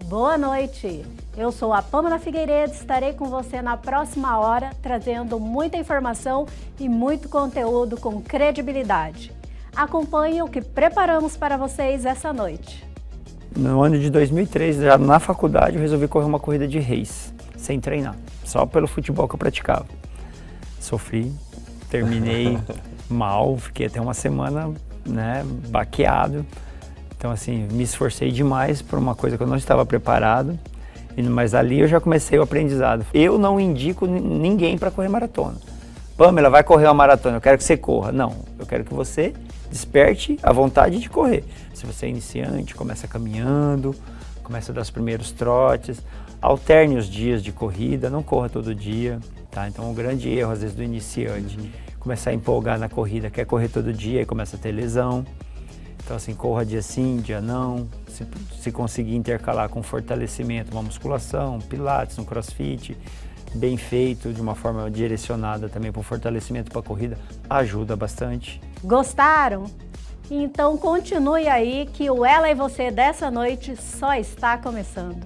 Boa noite! Eu sou a Pâmela Figueiredo, estarei com você na próxima hora, trazendo muita informação e muito conteúdo com credibilidade. Acompanhe o que preparamos para vocês essa noite. No ano de 2003, já na faculdade, eu resolvi correr uma corrida de race, sem treinar, só pelo futebol que eu praticava. Sofri, terminei mal, fiquei até uma semana, baqueado. Então, assim, me esforcei demais por uma coisa que eu não estava preparado, mas ali eu já comecei o aprendizado. Eu não indico ninguém para correr maratona. Pâmela, vai correr uma maratona, eu quero que você corra. Não, eu quero que você desperte a vontade de correr. Se você é iniciante, começa caminhando, começa a dar os primeiros trotes, alterne os dias de corrida, não corra todo dia, tá? Então, um grande erro, às vezes, do iniciante, começar a empolgar na corrida, quer correr todo dia e começa a ter lesão. Então, assim, corra dia sim, dia não, se conseguir intercalar com fortalecimento, uma musculação, pilates, um crossfit, bem feito, de uma forma direcionada também para o fortalecimento para a corrida, ajuda bastante. Gostaram? Então continue aí que o Ela e Você dessa noite só está começando.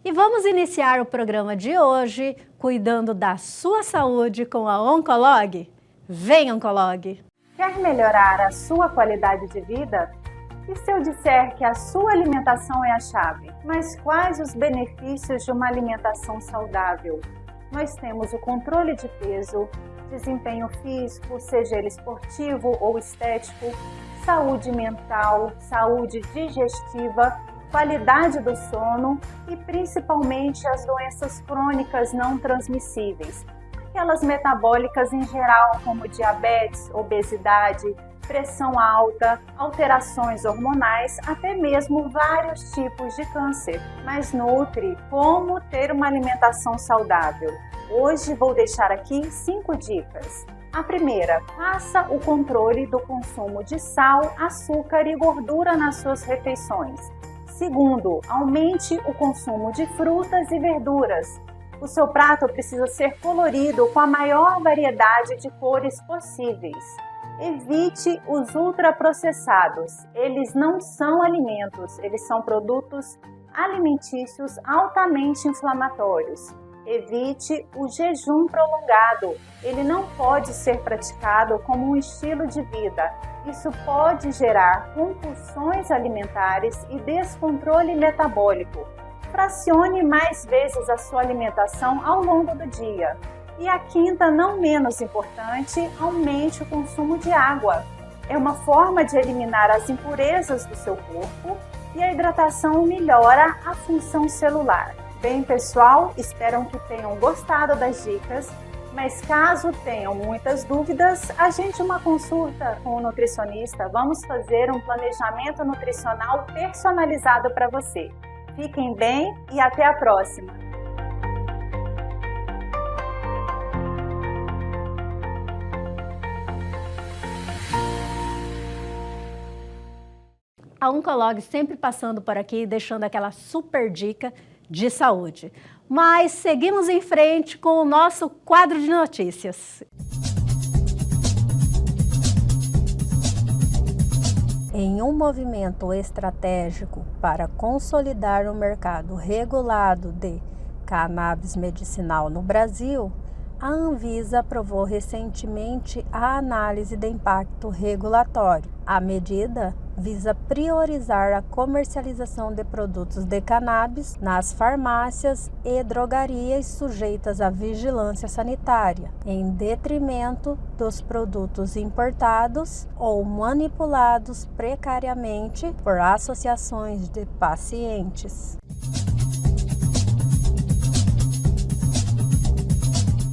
E vamos iniciar o programa de hoje cuidando da sua saúde com a Oncolog. Vem, Oncolog! Quer melhorar a sua qualidade de vida? E se eu disser que a sua alimentação é a chave? Mas quais os benefícios de uma alimentação saudável? Nós temos o controle de peso, desempenho físico, seja ele esportivo ou estético, saúde mental, saúde digestiva, qualidade do sono e principalmente as doenças crônicas não transmissíveis, aquelas metabólicas em geral como diabetes, obesidade, pressão alta, alterações hormonais, até mesmo vários tipos de câncer. Mas Nutri, como ter uma alimentação saudável? Hoje vou deixar aqui 5 dicas. A primeira, faça o controle do consumo de sal, açúcar e gordura nas suas refeições. Segundo, aumente o consumo de frutas e verduras. O seu prato precisa ser colorido com a maior variedade de cores possíveis. Evite os ultraprocessados. Eles não são alimentos, eles são produtos alimentícios altamente inflamatórios. Evite o jejum prolongado. Ele não pode ser praticado como um estilo de vida. Isso pode gerar compulsões alimentares e descontrole metabólico. Fracione mais vezes a sua alimentação ao longo do dia. E a quinta, não menos importante, aumente o consumo de água. É uma forma de eliminar as impurezas do seu corpo e a hidratação melhora a função celular. Bem, pessoal, espero que tenham gostado das dicas, mas caso tenham muitas dúvidas, agende uma consulta com o nutricionista. Vamos fazer um planejamento nutricional personalizado para você. Fiquem bem e até a próxima! A Oncolog sempre passando por aqui, deixando aquela super dica de saúde. Mas seguimos em frente com o nosso quadro de notícias. Em um movimento estratégico para consolidar o mercado regulado de cannabis medicinal no Brasil, a Anvisa aprovou recentemente a análise de impacto regulatório. A medida visa priorizar a comercialização de produtos de cannabis nas farmácias e drogarias sujeitas à vigilância sanitária, em detrimento dos produtos importados ou manipulados precariamente por associações de pacientes.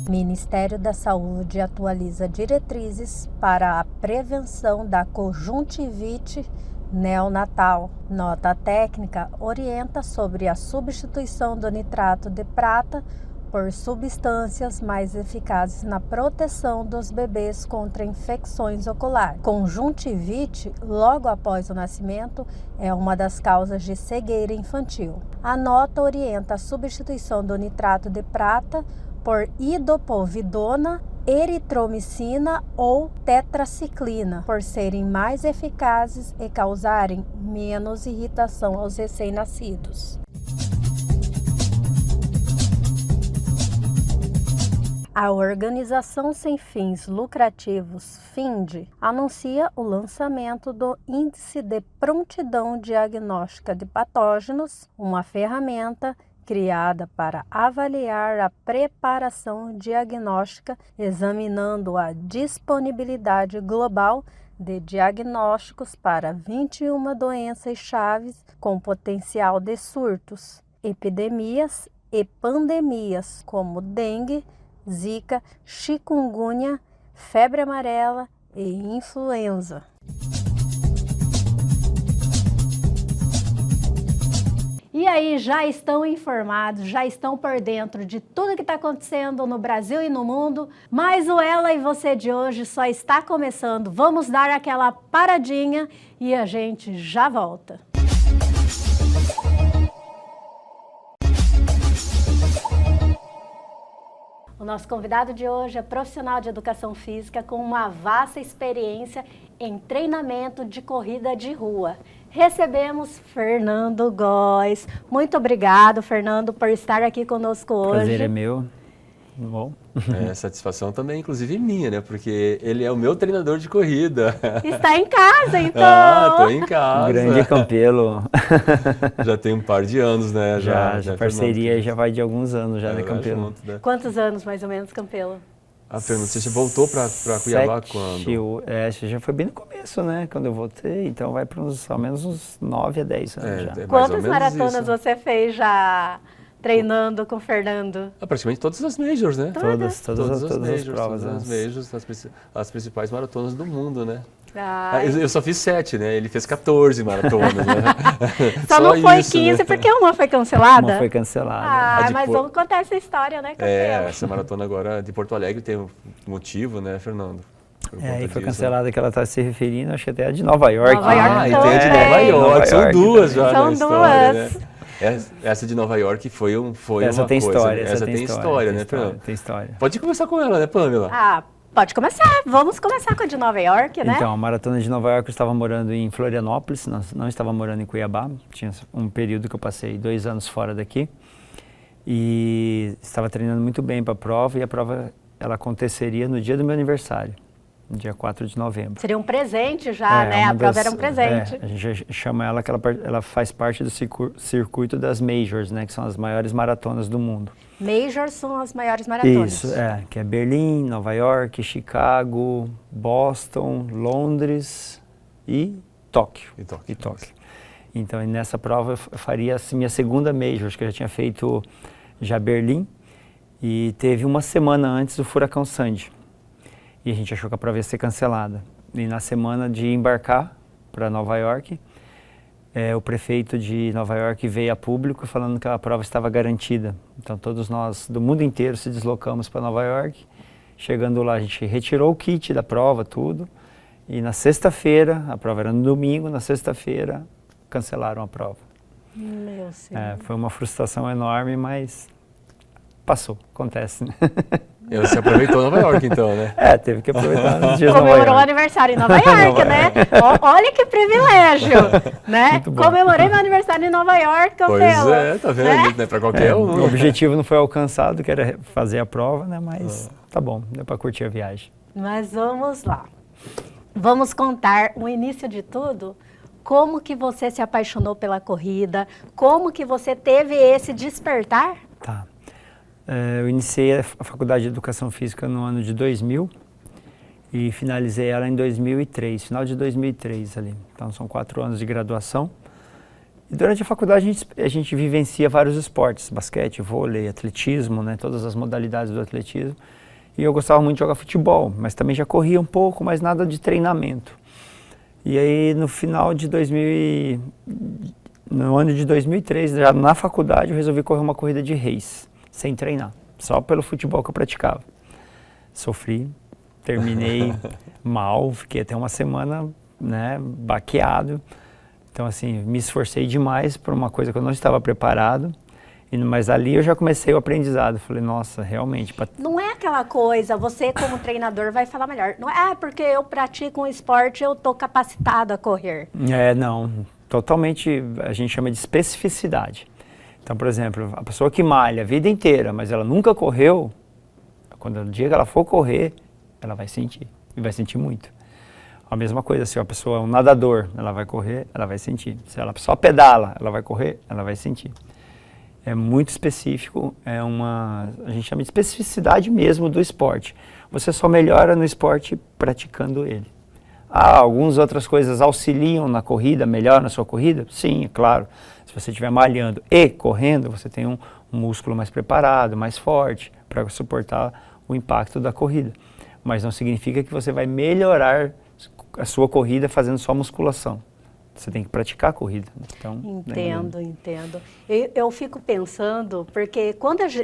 Ministério da Saúde atualiza diretrizes para a prevenção da conjuntivite neonatal. Nota técnica orienta sobre a substituição do nitrato de prata por substâncias mais eficazes na proteção dos bebês contra infecções oculares. Conjuntivite, logo após o nascimento, é uma das causas de cegueira infantil. A nota orienta a substituição do nitrato de prata por idopovidona, eritromicina ou tetraciclina, por serem mais eficazes e causarem menos irritação aos recém-nascidos. A organização sem fins lucrativos FIND anuncia o lançamento do Índice de Prontidão Diagnóstica de Patógenos, uma ferramenta criada para avaliar a preparação diagnóstica, examinando a disponibilidade global de diagnósticos para 21 doenças chaves com potencial de surtos, epidemias e pandemias como dengue, zika, chikungunya, febre amarela e influenza. E aí, já estão informados, já estão por dentro de tudo que está acontecendo no Brasil e no mundo, mas o Ela e Você de hoje só está começando. Vamos dar aquela paradinha e a gente já volta. O nosso convidado de hoje é profissional de educação física com uma vasta experiência em treinamento de corrida de rua. Recebemos Fernando Góes. Muito obrigado, Fernando, por estar aqui conosco hoje. Prazer é meu. Bom. Satisfação também, inclusive minha, né? Porque ele é o meu treinador de corrida. Está em casa, então. Tô em casa. Grande Campelo. Já tem um par de anos, né? Já parceria já vai de alguns anos já, né, Campelo? Junto, né? Quantos anos, mais ou menos, Campelo? Fernando, você voltou para Cuiabá quando? Já foi bem no começo, né? Quando eu voltei, então vai para ao menos uns 9 a 10 anos já. Quantas maratonas você fez já treinando com o Fernando? Praticamente todas as majors, né? Todas as provas. Todas as majors, as principais maratonas do mundo, né? Ai. Eu só fiz 7, né? Ele fez 14 maratonas, né? Só não foi isso, 15 né? porque uma foi cancelada? Uma foi cancelada. Mas vamos contar essa história, né, Campelo? Essa maratona agora de Porto Alegre tem um motivo, né, Fernando? E foi cancelada que ela está se referindo, acho que até a de Nova York. Nova York e tem a de Nova York. São duas já São na história, né? duas. Essa de Nova York foi essa uma tem coisa. História, essa tem história, né, Fernando? Tem história. Pode começar com ela, né, Pamela? Pode começar. Vamos começar com a de Nova York, né? Então, a maratona de Nova York eu estava morando em Florianópolis, não estava morando em Cuiabá. Tinha um período que eu passei 2 anos fora daqui. E estava treinando muito bem para a prova, e a prova ela aconteceria no dia do meu aniversário, no dia 4 de novembro. Seria um presente já, né? A prova era um presente. A gente chama ela que ela faz parte do circuito das Majors, né? Que são as maiores maratonas do mundo. Majors são as maiores maratonas. Isso, que é Berlim, Nova York, Chicago, Boston, Londres e Tóquio. E Tóquio. Então, nessa prova eu faria a minha segunda Major, acho que eu já tinha feito já Berlim, e teve uma semana antes o furacão Sandy. E a gente achou que a prova ia ser cancelada. E na semana de embarcar para Nova York, o prefeito de Nova York veio a público falando que a prova estava garantida. Então todos nós do mundo inteiro se deslocamos para Nova York. Chegando lá a gente retirou o kit da prova, tudo. E na sexta-feira, a prova era no domingo, na sexta-feira cancelaram a prova. Meu Senhor. Foi uma frustração enorme, mas passou, acontece, né? Você aproveitou Nova York, então, né? Teve que aproveitar nos dias de Nova Comemorou York. o aniversário em Nova York, né? Olha que privilégio, né? Comemorei meu aniversário em Nova York, Campelo. Pois tá vendo? Não é pra qualquer um. O objetivo não foi alcançado, que era fazer a prova, né? Mas tá bom, deu pra curtir a viagem. Mas vamos lá. Vamos contar o início de tudo. Como que você se apaixonou pela corrida? Como que você teve esse despertar? Tá. Eu iniciei a faculdade de Educação Física no ano de 2000 e finalizei ela em 2003, final de 2003 ali. Então são 4 anos de graduação. E durante a faculdade a gente vivencia vários esportes, basquete, vôlei, atletismo, né, todas as modalidades do atletismo. E eu gostava muito de jogar futebol, mas também já corria um pouco, mas nada de treinamento. E aí no final de no ano de 2003, já na faculdade, eu resolvi correr uma corrida de race, sem treinar. só pelo futebol que eu praticava. Sofri, terminei mal, fiquei até uma semana, né, baqueado. Então, assim, me esforcei demais por uma coisa que eu não estava preparado. Mas ali eu já comecei o aprendizado. Falei, nossa, realmente. Não é aquela coisa, você como treinador vai falar melhor. Não é porque eu pratico um esporte, eu estou capacitado a correr. Não. Totalmente, a gente chama de especificidade. Então, por exemplo, a pessoa que malha a vida inteira, mas ela nunca correu, quando o dia que ela for correr, ela vai sentir. E vai sentir muito. A mesma coisa, se a pessoa é um nadador, ela vai correr, ela vai sentir. Se ela só pedala, ela vai correr, ela vai sentir. É muito específico, a gente chama de especificidade mesmo do esporte. Você só melhora no esporte praticando ele. Algumas outras coisas auxiliam na corrida, melhoram na sua corrida? Sim, é claro. Se você estiver malhando e correndo, você tem um músculo mais preparado, mais forte, para suportar o impacto da corrida. Mas não significa que você vai melhorar a sua corrida fazendo só musculação. Você tem que praticar a corrida. Então, Entendo. Eu fico pensando, porque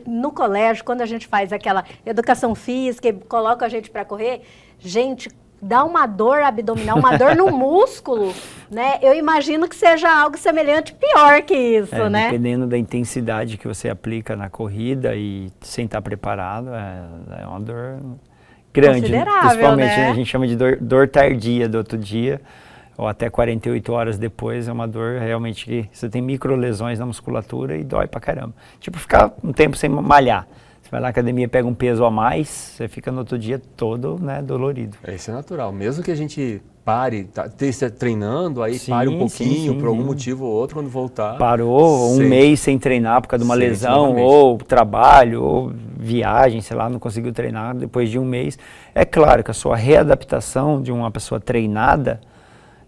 no colégio, quando a gente faz aquela educação física e coloca a gente para correr, gente, dá uma dor abdominal, uma dor no músculo, né? Eu imagino que seja algo semelhante, pior que isso, né? Dependendo da intensidade que você aplica na corrida e sem estar preparado, é uma dor grande. Considerável, Principalmente, né? A gente chama de dor tardia do outro dia, ou até 48 horas depois, é uma dor realmente que você tem microlesões na musculatura e dói pra caramba. Tipo, ficar um tempo sem malhar. Você vai na academia, pega um peso a mais, você fica no outro dia todo, né, dolorido. Isso é natural. Mesmo que a gente pare, esteja treinando, aí pare um pouquinho, por algum motivo ou outro, quando voltar... Parou um mês sem treinar por causa de uma lesão, ou trabalho, ou viagem, sei lá, não conseguiu treinar depois de um mês. É claro que a sua readaptação de uma pessoa treinada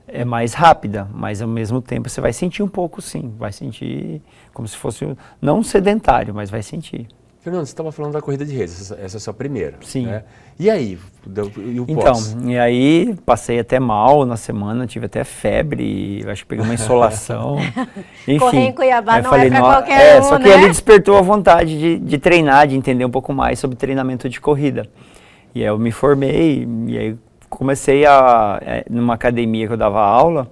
é mais rápida, mas ao mesmo tempo você vai sentir um pouco, sim. Vai sentir como se fosse, não sedentário, mas vai sentir. Fernando, você estava falando da corrida de reis, essa é a sua primeira. Sim. Né? E aí, e o pós? Então, e aí passei até mal na semana, tive até febre, acho que peguei uma insolação. Enfim, correr em Cuiabá não falei, é para qualquer um, só que né? ali despertou a vontade de treinar, de entender um pouco mais sobre treinamento de corrida. E aí eu me formei, e aí comecei numa academia que eu dava aula,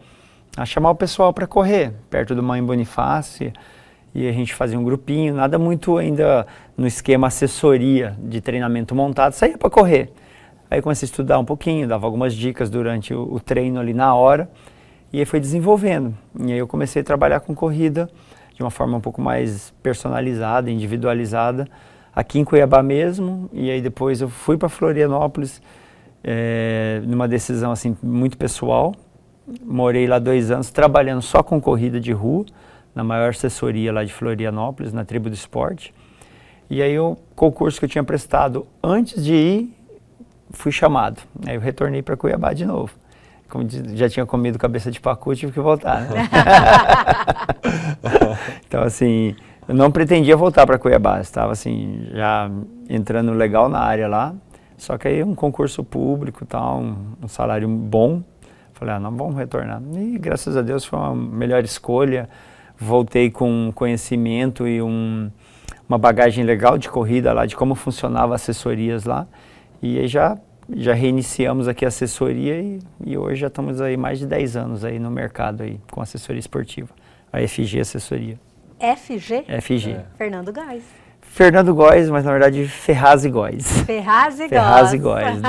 a chamar o pessoal para correr, perto do Mãe Bonifácio. E a gente fazia um grupinho, nada muito ainda no esquema assessoria de treinamento montado, saía para correr. Aí comecei a estudar um pouquinho, dava algumas dicas durante o treino ali na hora, e aí foi desenvolvendo. E aí eu comecei a trabalhar com corrida de uma forma um pouco mais personalizada, individualizada, aqui em Cuiabá mesmo, e aí depois eu fui para Florianópolis, numa decisão assim muito pessoal. Morei lá 2 anos trabalhando só com corrida de rua, na maior assessoria lá de Florianópolis, na Tribo do Esporte. E aí o concurso que eu tinha prestado antes de ir, fui chamado. Aí eu retornei para Cuiabá de novo. Como já tinha comido cabeça de pacu, tive que voltar. Né? Então assim, eu não pretendia voltar para Cuiabá, estava assim, já entrando legal na área lá. Só que aí um concurso público, tal, um salário bom. Falei, não, vamos retornar. E graças a Deus foi uma melhor escolha. Voltei com conhecimento e uma bagagem legal de corrida lá, de como funcionava assessorias lá. E aí já reiniciamos aqui a assessoria e hoje já estamos aí mais de 10 anos aí no mercado aí com assessoria esportiva. A FG Assessoria. FG? FG. Fernando Góes. Fernando Góes, mas na verdade Ferraz e Góes. Ferraz e Góes. Ferraz e Góes.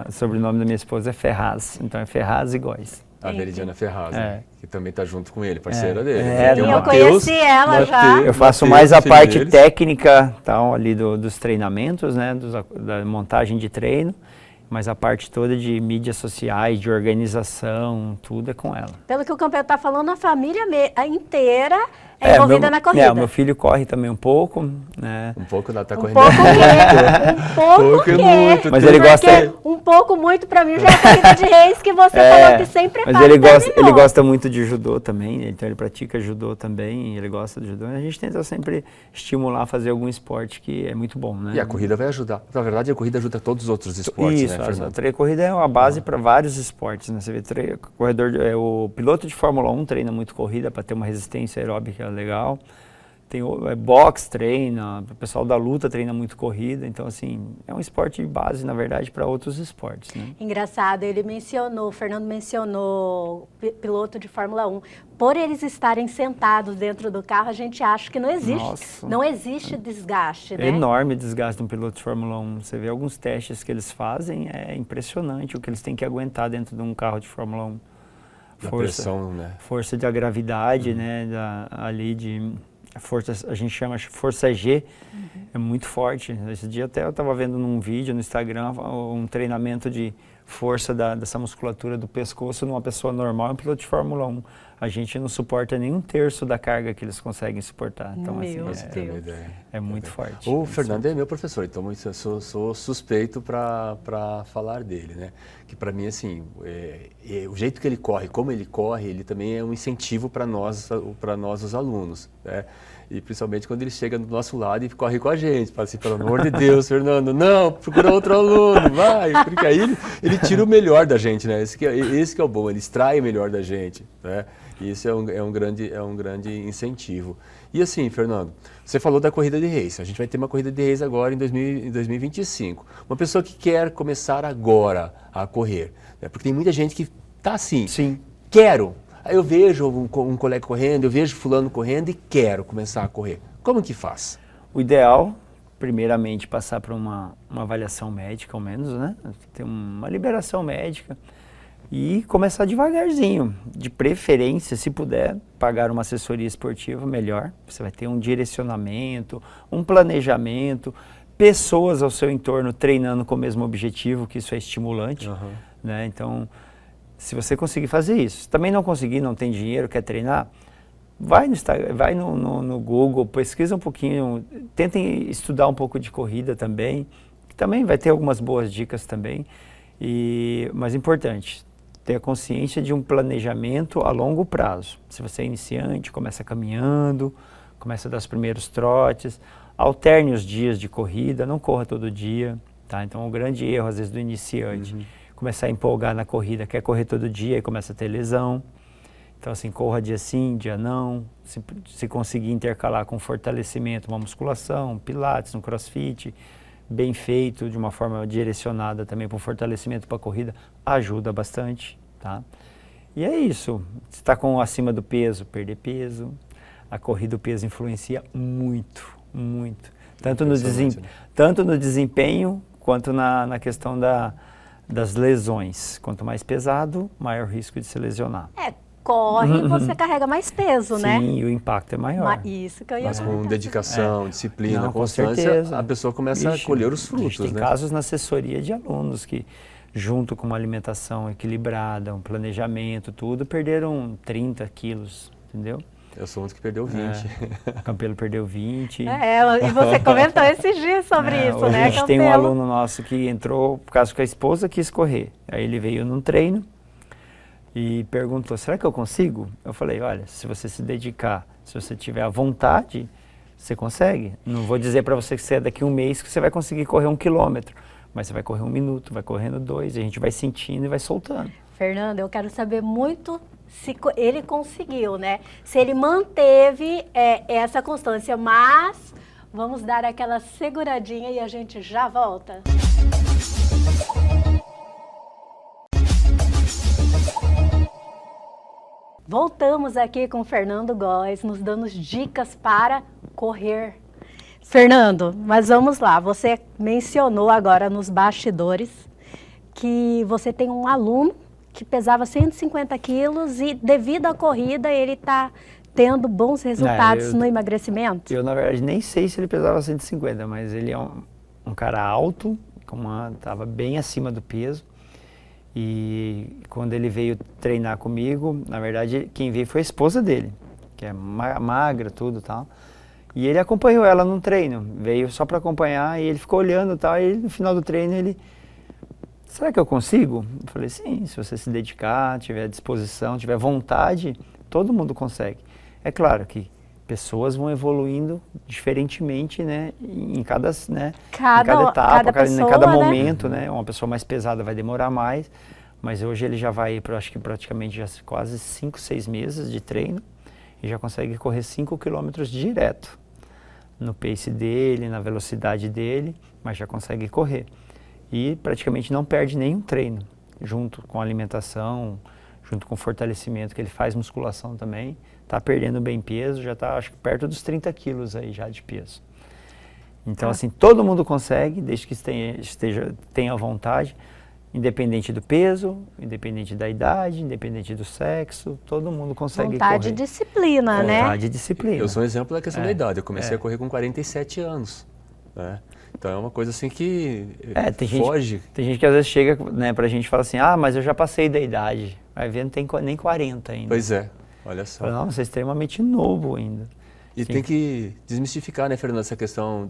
O sobrenome da minha esposa é Ferraz, então é Ferraz e Góes. A Veridiana Ferraz, né? Que também está junto com ele, parceira dele. Eu conheci ela já. Eu faço mais a parte técnica tal, ali dos treinamentos, né? Da montagem de treino, mas a parte toda de mídias sociais, de organização, tudo é com ela. Pelo que o campeão está falando, a família inteira é envolvida na corrida. O meu filho corre também um pouco, né? Um pouco tá correndo. Um pouco que muito. Mas ele gosta... Um pouco muito pra mim já é a corrida de reis que você falou que sempre prepara. Mas ele gosta muito de judô também, então ele pratica judô também, ele gosta de judô. A gente tenta sempre estimular a fazer algum esporte que é muito bom, né? E a corrida vai ajudar. Na verdade, a corrida ajuda todos os outros esportes, isso, né, Fernando? A corrida é uma base para vários esportes, né? Você vê, o piloto de Fórmula 1 treina muito corrida para ter uma resistência aeróbica legal. tem boxe treina, o pessoal da luta treina muito corrida, então assim, é um esporte de base, na verdade, para outros esportes, né? Engraçado, o Fernando mencionou piloto de Fórmula 1. Por eles estarem sentados dentro do carro, a gente acha que não existe desgaste, né? Enorme desgaste de um piloto de Fórmula 1. Você vê alguns testes que eles fazem, é impressionante o que eles têm que aguentar dentro de um carro de Fórmula 1. Pressão, né? Força de gravidade, né? A gente chama força G, é muito forte. Esse dia até eu estava vendo num vídeo no Instagram um treinamento de força dessa musculatura do pescoço numa pessoa normal, um piloto de Fórmula 1. A gente não suporta nem 1/3 da carga que eles conseguem suportar. Então, é muito forte. O Fernando é meu professor, então eu sou suspeito para falar dele, né? Que para mim, assim, o jeito que ele corre, como ele corre, ele também é um incentivo para nós os alunos, né? E principalmente quando ele chega do nosso lado e corre com a gente, fala assim, pelo amor de Deus, Fernando, não, procura outro aluno, vai, porque aí ele tira o melhor da gente, né? Esse que é o bom, ele extrai o melhor da gente, né? E isso é um grande incentivo. E assim, Fernando, você falou da corrida de race, a gente vai ter uma corrida de race agora em 2025. Uma pessoa que quer começar agora a correr, né? Porque tem muita gente que tá assim, sim, quero. Aí eu vejo um colega correndo, eu vejo fulano correndo e quero começar a correr. Como que faz? O ideal, primeiramente, passar por uma avaliação médica, ao menos, né? Ter uma liberação médica e começar devagarzinho. De preferência, se puder, pagar uma assessoria esportiva, melhor. Você vai ter um direcionamento, um planejamento, pessoas ao seu entorno treinando com o mesmo objetivo, que isso é estimulante, né? Então, se você conseguir fazer isso, também não conseguir, não tem dinheiro, quer treinar, vai no Instagram, vai no Google, pesquisa um pouquinho, tentem estudar um pouco de corrida também, que também vai ter algumas boas dicas também. Mas importante, ter a consciência de um planejamento a longo prazo. Se você é iniciante, começa caminhando, começa a dar os primeiros trotes, alterne os dias de corrida, não corra todo dia, tá? Então, o grande erro, às vezes, do iniciante, começar a empolgar na corrida, quer correr todo dia e começa a ter lesão. Então, assim, corra dia sim, dia não. Se conseguir intercalar com fortalecimento, uma musculação, um pilates, um crossfit, bem feito, de uma forma direcionada também para o fortalecimento para a corrida, ajuda bastante, tá? E é isso. Se está acima do peso, perder peso. A corrida, o peso influencia muito, muito. Tanto no desempenho quanto na questão das lesões. Quanto mais pesado, maior risco de se lesionar. Corre e você carrega mais peso, né? Sim, e o impacto é maior. Isso que eu ia Mas com dedicação, disciplina, constância, certeza. A pessoa começa a colher os frutos, tem né? casos na assessoria de alunos que, junto com uma alimentação equilibrada, um planejamento, tudo, perderam 30 quilos, entendeu? Eu sou um que perdeu 20. O Campelo perdeu 20. E você comentou esses dias sobre isso, hoje né, a gente Campelo? tem um aluno nosso que entrou por causa que a esposa quis correr. Aí ele veio num treino e perguntou, será que eu consigo? Eu falei, olha, se você se dedicar, se você tiver a vontade, você consegue. Não vou dizer para você que você é daqui a um mês que você vai conseguir correr 1 quilômetro, mas você vai correr 1 minuto, vai correndo 2, e a gente vai sentindo e vai soltando. Fernando, eu quero saber muito se ele conseguiu, né? Se ele manteve essa constância, mas vamos dar aquela seguradinha e a gente já volta. Voltamos aqui com o Fernando Góes, nos dando dicas para correr. Fernando, mas vamos lá, você mencionou agora nos bastidores que você tem um aluno que pesava 150 quilos e devido à corrida ele está tendo bons resultados no emagrecimento? Eu, na verdade, nem sei se ele pesava 150, mas ele é um cara alto, estava bem acima do peso. E quando ele veio treinar comigo, na verdade, quem veio foi a esposa dele, que é magra, tudo e tal. E ele acompanhou ela num treino, veio só para acompanhar e ele ficou olhando e tal. E no final do treino ele, será que eu consigo? Eu falei, sim, se você se dedicar, tiver disposição, tiver vontade, todo mundo consegue. É claro que pessoas vão evoluindo diferentemente, né, em cada etapa, em cada momento, né? Uma pessoa mais pesada vai demorar mais, mas hoje ele já vai para, acho que praticamente já quase 5, 6 meses de treino e já consegue correr 5 quilômetros direto. no pace dele, na velocidade dele, mas já consegue correr. E praticamente não perde nenhum treino, junto com a alimentação, junto com o fortalecimento, que ele faz musculação também. Está perdendo bem peso, já está, acho que perto dos 30 quilos aí já de peso. Então, assim, todo mundo consegue, desde que tenha vontade, independente do peso, independente da idade, independente do sexo, todo mundo consegue Vontade correr. e disciplina, né? Vontade e disciplina. Eu sou um exemplo da questão da idade. Eu comecei a correr com 47 anos. Né? Então é uma coisa assim que foge. Tem gente que às vezes chega, né, pra gente e fala assim, mas eu já passei da idade. Vai ver, não tem nem 40 ainda. Pois é, olha só. Fala, não, você é extremamente novo ainda. E tem que desmistificar, né, Fernando, essa questão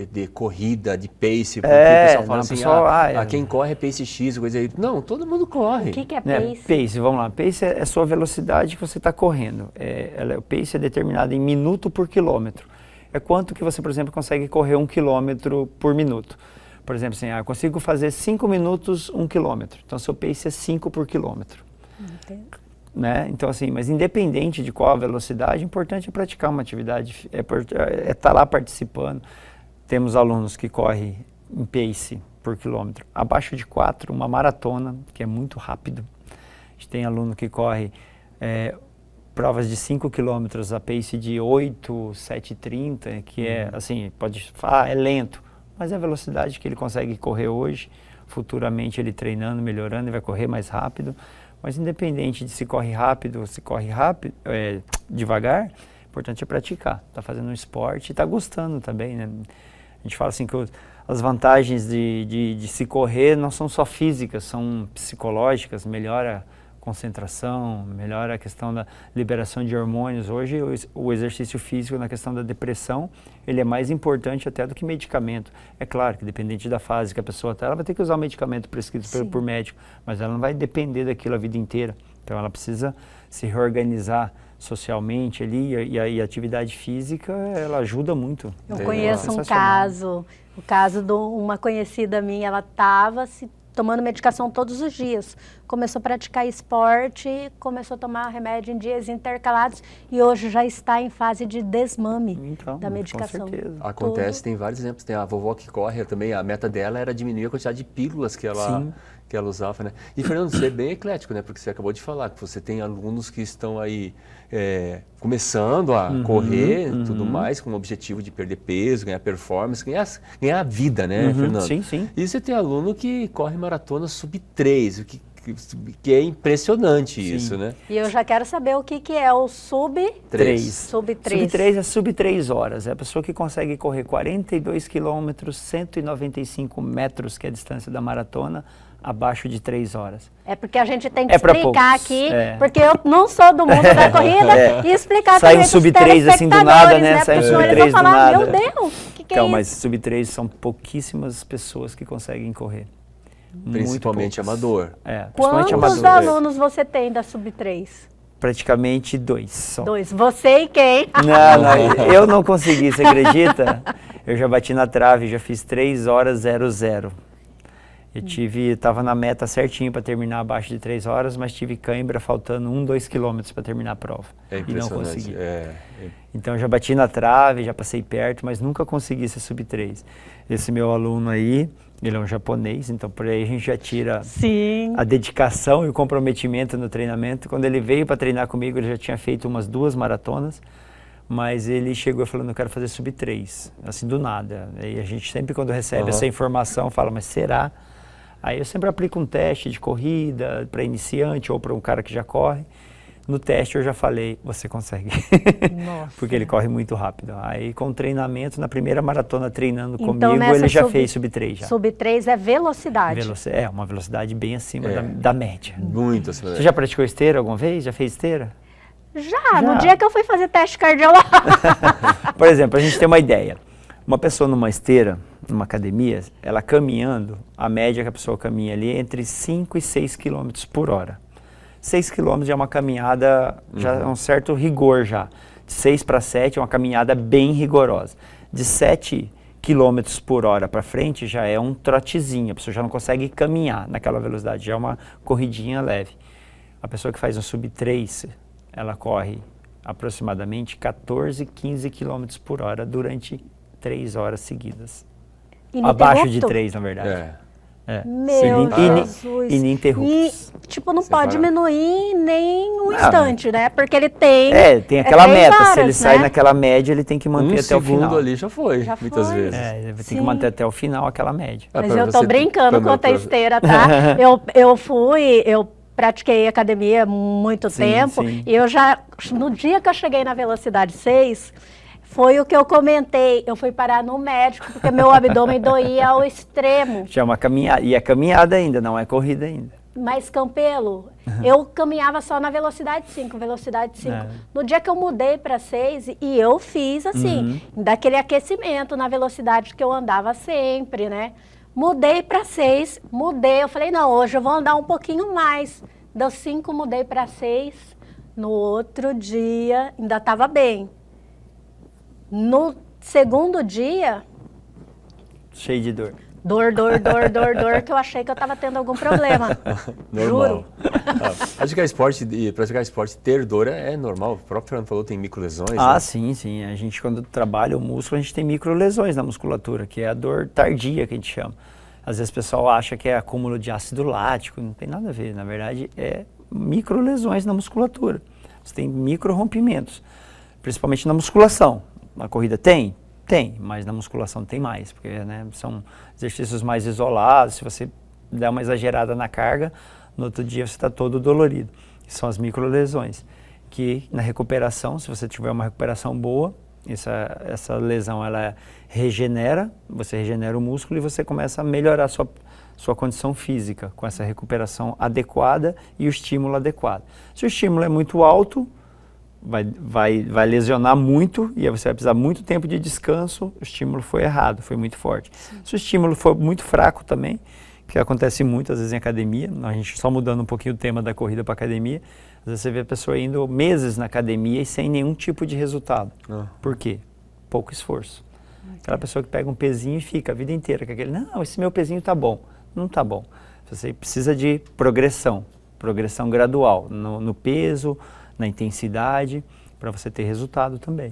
de corrida, de pace, porque o pessoal fala assim, quem corre é pace X, coisa aí. Não, todo mundo corre. O que é pace? Pace, vamos lá. Pace é a sua velocidade que você está correndo. O pace é determinado em minuto por quilômetro. É quanto que você, por exemplo, consegue correr 1 quilômetro por minuto. Por exemplo, assim, eu consigo fazer 5 minutos 1 quilômetro. Então, seu pace é 5 por quilômetro. Entendo. Né? Então, assim, mas independente de qual a velocidade, o importante é praticar uma atividade, estar lá participando. Temos alunos que correm em pace por quilômetro abaixo de 4, uma maratona, que é muito rápido. A gente tem aluno que corre provas de 5 quilômetros a pace de 8, 7,30, que é, assim, pode falar, é lento, mas é a velocidade que ele consegue correr hoje. Futuramente ele treinando, melhorando, ele vai correr mais rápido. Mas independente de se corre rápido ou se corre devagar, o importante é praticar. Está fazendo um esporte e está gostando também, né? A gente fala assim que as vantagens de se correr não são só físicas, são psicológicas, melhora a concentração, melhora a questão da liberação de hormônios. Hoje o exercício físico na questão da depressão, ele é mais importante até do que medicamento. É claro que dependente da fase que a pessoa está, ela vai ter que usar o medicamento prescrito por médico, mas ela não vai depender daquilo a vida inteira. Então ela precisa se reorganizar socialmente ali e a atividade física, ela ajuda muito. Eu conheço um caso, o caso de uma conhecida minha, ela estava tomando medicação todos os dias. Começou a praticar esporte, começou a tomar remédio em dias intercalados e hoje já está em fase de desmame da medicação. Com certeza. Acontece, tem vários exemplos. Tem a vovó que corre também, a meta dela era diminuir a quantidade de pílulas que ela usava, né? E, Fernando, você é bem eclético, né? Porque você acabou de falar que você tem alunos que estão aí começando a correr e tudo mais, com o objetivo de perder peso, ganhar performance, ganhar vida, né, Fernando? Sim, sim. E você tem aluno que corre maratona sub-3, que é impressionante isso, né? E eu já quero saber o que é o sub-3. Sub-3 é sub-3 horas. É a pessoa que consegue correr 42 quilômetros, 195 metros, que é a distância da maratona, abaixo de 3 horas. É porque a gente tem que explicar aqui, porque eu não sou do mundo da corrida, e explicar Sai também um sub-3 assim do nada, né? Sai um sub-3 do nada. Meu Deus, o que é isso? Mas sub-3 são pouquíssimas pessoas que conseguem correr. Principalmente amador. Quantos alunos você tem da sub-3? Praticamente 2 só. 2. Você e quem? Não, eu não consegui, você acredita? Eu já bati na trave, já fiz 3 horas 00. Eu estava na meta certinho para terminar abaixo de 3 horas, mas tive cãibra faltando 2 quilômetros para terminar a prova. E não consegui. Então eu já bati na trave, já passei perto, mas nunca consegui ser sub-3. Esse meu aluno aí, ele é um japonês, então por aí a gente já tira a dedicação e o comprometimento no treinamento. Quando ele veio para treinar comigo, ele já tinha feito umas 2 maratonas, mas ele chegou falando, eu quero fazer sub-3, assim do nada. E a gente sempre quando recebe essa informação fala, mas será? Aí eu sempre aplico um teste de corrida para iniciante ou para um cara que já corre. No teste eu já falei, você consegue. Porque ele corre muito rápido. Aí com o treinamento, na primeira maratona treinando comigo, ele já fez sub-3 já. Sub-3 é velocidade. Uma velocidade bem acima da média. Muito acima. Você já praticou esteira alguma vez? Já fez esteira? Já, no dia que eu fui fazer teste cardiológico. Por exemplo, a gente tem uma ideia. Uma pessoa numa esteira, numa academia, ela caminhando, a média que a pessoa caminha ali é entre 5 e 6 km por hora. 6 km já é uma caminhada, já é um certo rigor já. De 6 para 7 é uma caminhada bem rigorosa. De 7 km por hora para frente já é um trotezinho, a pessoa já não consegue caminhar naquela velocidade, já é uma corridinha leve. A pessoa que faz um sub-3, ela corre aproximadamente 14, 15 km por hora durante 3 horas seguidas. Abaixo de 3, na verdade. Meu Jesus. Ininterruptos. E, tipo, não pode diminuir nem um instante, né? Porque ele tem... tem aquela meta. horas, se ele sai naquela média, ele tem que manter até o final. segundo ali já foi, muitas vezes. Ele tem que manter até o final aquela média. Mas eu tô brincando com a esteira, tá? Eu pratiquei academia há muito tempo. E eu já, no dia que eu cheguei na velocidade 6... Foi o que eu comentei, eu fui parar no médico porque meu abdômen doía ao extremo. Chama caminhada, e é caminhada ainda, não é corrida ainda. Mas, Campelo, eu caminhava só na velocidade 5, No dia que eu mudei para 6, e eu fiz assim, daquele aquecimento na velocidade que eu andava sempre, né? Mudei para 6, eu falei, não, hoje eu vou andar um pouquinho mais. Das 5, mudei para 6, no outro dia ainda estava bem. No segundo dia... Cheio de dor. Dor, que eu achei que eu estava tendo algum problema. Normal. Juro. Praticar esporte, ter dor é normal. O próprio Fernando falou, tem microlesões. Né? Sim. A gente, quando trabalha o músculo, a gente tem microlesões na musculatura, que é a dor tardia, que a gente chama. Às vezes o pessoal acha que é acúmulo de ácido lático, não tem nada a ver. Na verdade, é microlesões na musculatura. Você tem micro-rompimentos, principalmente na musculação. Na corrida tem, mas na musculação tem mais, porque são exercícios mais isolados. Se você der uma exagerada na carga, no outro dia você está todo dolorido. São as microlesões, que na recuperação, se você tiver uma recuperação boa, essa lesão ela regenera, você regenera o músculo e você começa a melhorar a sua condição física com essa recuperação adequada e o estímulo adequado. Se o estímulo é muito alto, vai lesionar muito e aí você vai precisar muito tempo de descanso, o estímulo foi errado, foi muito forte. Sim. Se o estímulo for muito fraco também, que acontece muito às vezes em academia, a gente só mudando um pouquinho o tema da corrida para academia, às vezes você vê a pessoa indo meses na academia e sem nenhum tipo de resultado. Por quê? Pouco esforço. Aquela pessoa que pega um pezinho e fica a vida inteira com aquele, não, esse meu pezinho tá bom. Não tá bom. Você precisa de progressão gradual no peso, na intensidade, para você ter resultado também.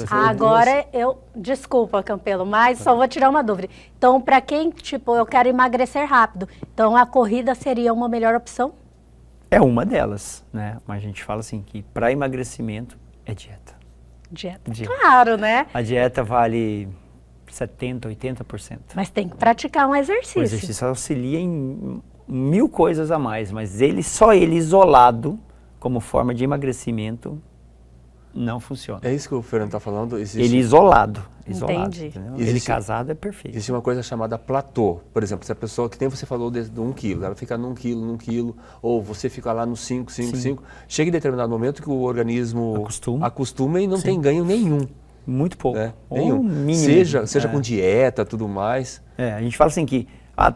Agora, desculpa, Campelo, mas só vou tirar uma dúvida. Então, para quem, eu quero emagrecer rápido, então a corrida seria uma melhor opção? É uma delas, né? Mas a gente fala assim, que para emagrecimento é dieta. Dieta. Claro, né? A dieta vale 70%, 80%. Mas tem que praticar um exercício. O exercício auxilia em 1000 coisas a mais, mas só ele isolado, como forma de emagrecimento, não funciona. É isso que o Fernando está falando? Ele isolado. Entendi. Ele casado é perfeito. Existe uma coisa chamada platô. Por exemplo, se a pessoa, que nem você falou de 1 quilo, ela fica num quilo, ou você fica lá no 5, chega em determinado momento que o organismo acostuma e não tem ganho nenhum. Muito pouco. Né? Nenhum. Mínimo. Seja com dieta, tudo mais. A gente fala assim que,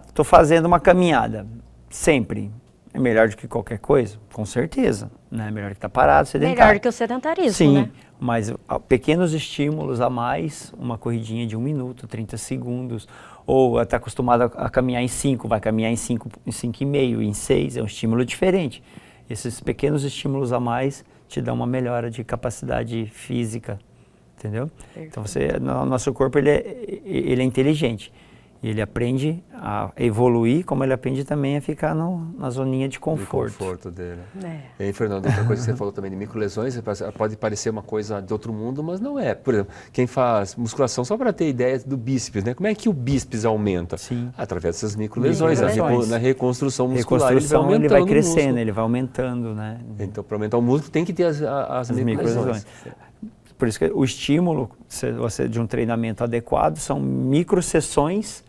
estou fazendo uma caminhada, sempre. É melhor do que qualquer coisa? Com certeza. Né? É melhor que estar parado, sedentário. Melhor do que o sedentarismo, Sim, né? Mas pequenos estímulos a mais, uma corridinha de 1 minuto, 30 segundos, ou está acostumado a caminhar em 5, vai caminhar em 5,5, em 6, é um estímulo diferente. Esses pequenos estímulos a mais te dão uma melhora de capacidade física, entendeu? Perfeito. Então, nosso corpo ele é inteligente. E ele aprende a evoluir, como ele aprende também a ficar na zoninha de conforto. De conforto dele. E aí, Fernando, outra coisa que você falou também de microlesões, pode parecer uma coisa de outro mundo, mas não é. Por exemplo, quem faz musculação, só para ter ideia do bíceps, né? Como é que o bíceps aumenta? Sim. Através dessas microlesões. Na reconstrução muscular, ele vai crescendo, ele vai aumentando, né? Então, para aumentar o músculo, tem que ter as microlesões. Por isso que o estímulo de um treinamento adequado são microsessões,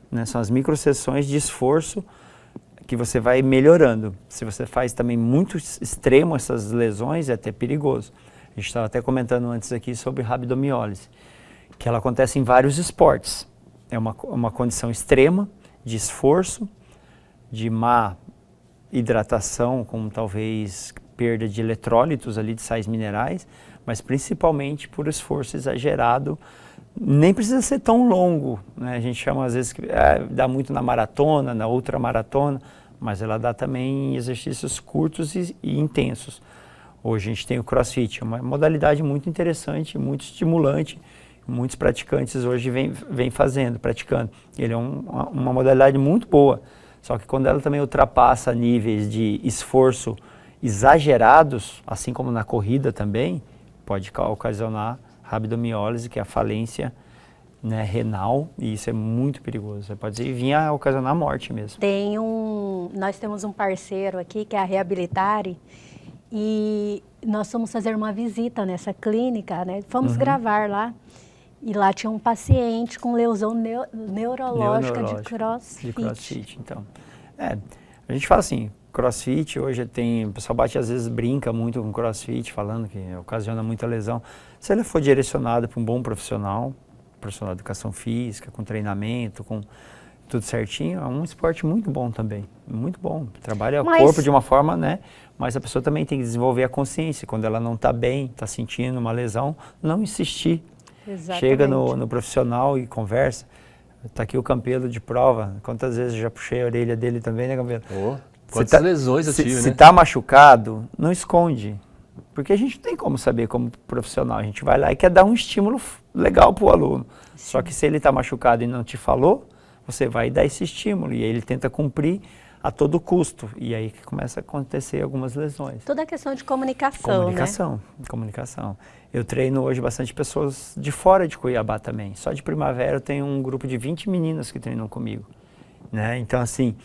né? São as microsessões de esforço que você vai melhorando. Se você faz também muito extremo essas lesões, é até perigoso. A gente estava até comentando antes aqui sobre rabdomiólise, que ela acontece em vários esportes. É uma condição extrema de esforço, de má hidratação, como talvez perda de eletrólitos ali, de sais minerais, mas principalmente por esforço exagerado. Nem precisa ser tão longo, né? A gente chama às vezes que dá muito na maratona, na ultramaratona, mas ela dá também em exercícios curtos e intensos. Hoje a gente tem o CrossFit, uma modalidade muito interessante, muito estimulante. Muitos praticantes hoje vêm fazendo, praticando. Ele é uma modalidade muito boa, só que quando ela também ultrapassa níveis de esforço exagerados, assim como na corrida também, pode ocasionar rabdomiólise, que é a falência, né, renal, e isso é muito perigoso. Pode vir a ocasionar morte mesmo. Nós temos um parceiro aqui, que é a Reabilitare, e nós fomos fazer uma visita nessa clínica, né? Fomos gravar lá. E lá tinha um paciente com lesão neurológica de CrossFit. De CrossFit, então. A gente fala assim, CrossFit hoje o pessoal às vezes brinca muito com CrossFit, falando que ocasiona muita lesão. Se ele for direcionado para um bom profissional de educação física, com treinamento, com tudo certinho, é um esporte muito bom também, muito bom. Trabalha o corpo de uma forma, né? Mas a pessoa também tem que desenvolver a consciência. Quando ela não está bem, está sentindo uma lesão, não insistir. Exatamente. Chega no profissional e conversa. Está aqui o Campelo de prova. Quantas vezes eu já puxei a orelha dele também, né, Campelo? Quantas lesões eu tive, né? Se está machucado, não esconde. Porque a gente não tem como saber como profissional. A gente vai lá e quer dar um estímulo legal para o aluno. Sim. Só que se ele está machucado e não te falou, você vai dar esse estímulo. E aí ele tenta cumprir a todo custo. E aí que começa a acontecer algumas lesões. Toda a questão de comunicação, né? Comunicação. Eu treino hoje bastante pessoas de fora de Cuiabá também. Só de Primavera eu tenho um grupo de 20 meninas que treinam comigo. Né? Então, assim,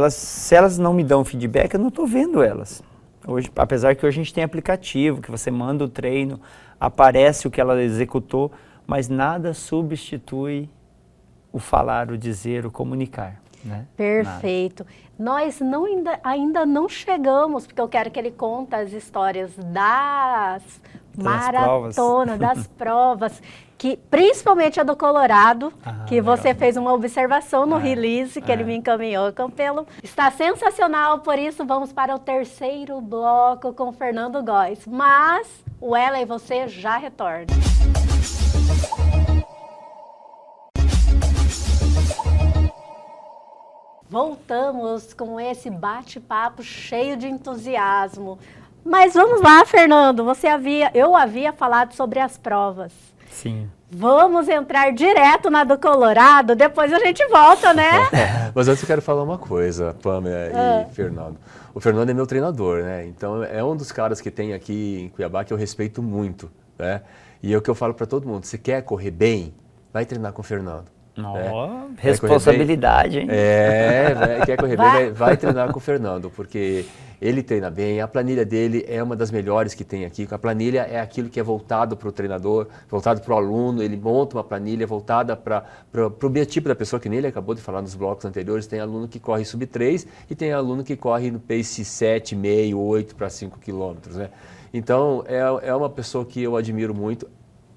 se elas não me dão feedback, eu não estou vendo elas. Hoje, apesar que hoje a gente tem aplicativo, que você manda o treino, aparece o que ela executou, mas nada substitui o falar, o dizer, o comunicar. Né? Perfeito. Nós ainda não chegamos, porque eu quero que ele conte as histórias das maratonas, das provas, que principalmente a do Colorado, que você fez uma observação no release, que ele me encaminhou, Campelo. Está sensacional, por isso vamos para o terceiro bloco com o Fernando Góes. Mas o Ela e você já retorna. Voltamos com esse bate-papo cheio de entusiasmo. Mas vamos lá, Fernando, eu havia falado sobre as provas. Sim. Vamos entrar direto na do Colorado, depois a gente volta, né? Mas antes eu quero falar uma coisa, Pamela e Fernando. O Fernando é meu treinador, né? Então é um dos caras que tem aqui em Cuiabá que eu respeito muito, né? E é o que eu falo para todo mundo, se quer correr bem, vai treinar com o Fernando. Responsabilidade, hein? Quer correr bem, vai treinar com o Fernando, porque ele treina bem, a planilha dele é uma das melhores que tem aqui. A planilha é aquilo que é voltado para o treinador, voltado para o aluno, ele monta uma planilha voltada para o biotipo da pessoa, que nem ele acabou de falar nos blocos anteriores. Tem aluno que corre sub 3 e tem aluno que corre no pace 7,5, 8 para 5 quilômetros, né? Então, é uma pessoa que eu admiro muito.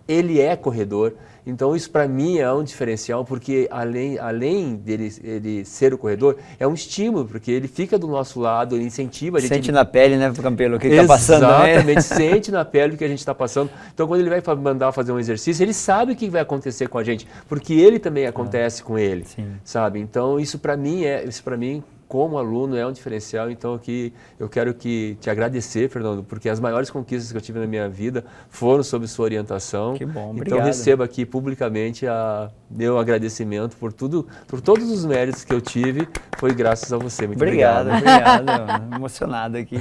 Ele é corredor, então isso para mim é um diferencial, porque além dele ser o corredor, é um estímulo, porque ele fica do nosso lado, ele incentiva a gente. Sente na pele, né, Campelo, o que está passando, né? Exatamente, sente na pele o que a gente está passando. Então, quando ele vai mandar fazer um exercício, ele sabe o que vai acontecer com a gente, porque ele também acontece com ele, sabe? Então, isso para mim, como aluno, é um diferencial. Então, aqui eu quero te agradecer, Fernando, porque as maiores conquistas que eu tive na minha vida foram sob sua orientação. Que bom, obrigado. Então, recebo aqui publicamente meu agradecimento por todos os méritos que eu tive, foi graças a você. Muito obrigado. Obrigado. Emocionado aqui.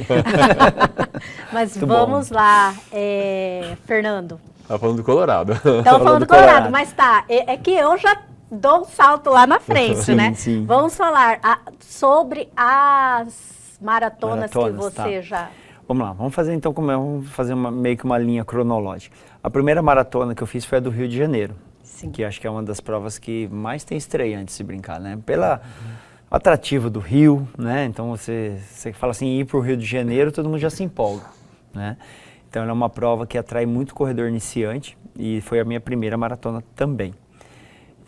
Mas muito vamos bom. Lá, Fernando. Estava falando do Colorado. Estava falando do Colorado, mas é que eu já dou um salto lá na frente, né? Sim. Vamos falar sobre as maratonas que você já... Vamos lá, vamos fazer então meio que uma linha cronológica. A primeira maratona que eu fiz foi a do Rio de Janeiro, que acho que é uma das provas que mais tem estreante, se brincar, né? Pelo atrativo do Rio, né? Então você fala assim, ir para o Rio de Janeiro, todo mundo já se empolga, né? Então ela é uma prova que atrai muito corredor iniciante e foi a minha primeira maratona também.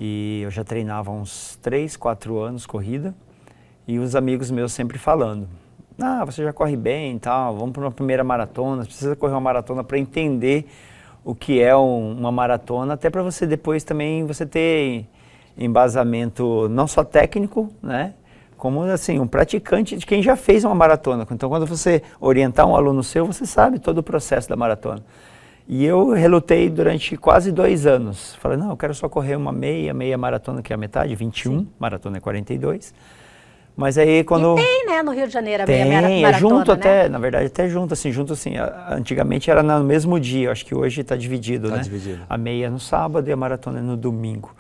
E eu já treinava há uns 3, 4 anos corrida e os amigos meus sempre falando, você já corre bem e tal, vamos para uma primeira maratona, você precisa correr uma maratona para entender o que é uma maratona, até para você depois também você ter embasamento não só técnico, né, como assim, um praticante de quem já fez uma maratona. Então, quando você orientar um aluno seu, você sabe todo o processo da maratona. E eu relutei durante quase 2 anos. Falei, não, eu quero só correr uma meia maratona, que é a metade, 21, sim. Maratona é 42. Mas aí quando... E tem, né, no Rio de Janeiro a tem, meia maratona, é junto, né? até, na verdade, até junto assim, antigamente era no mesmo dia, acho que hoje está dividido, né? Dividido. A meia é no sábado e a maratona é no domingo.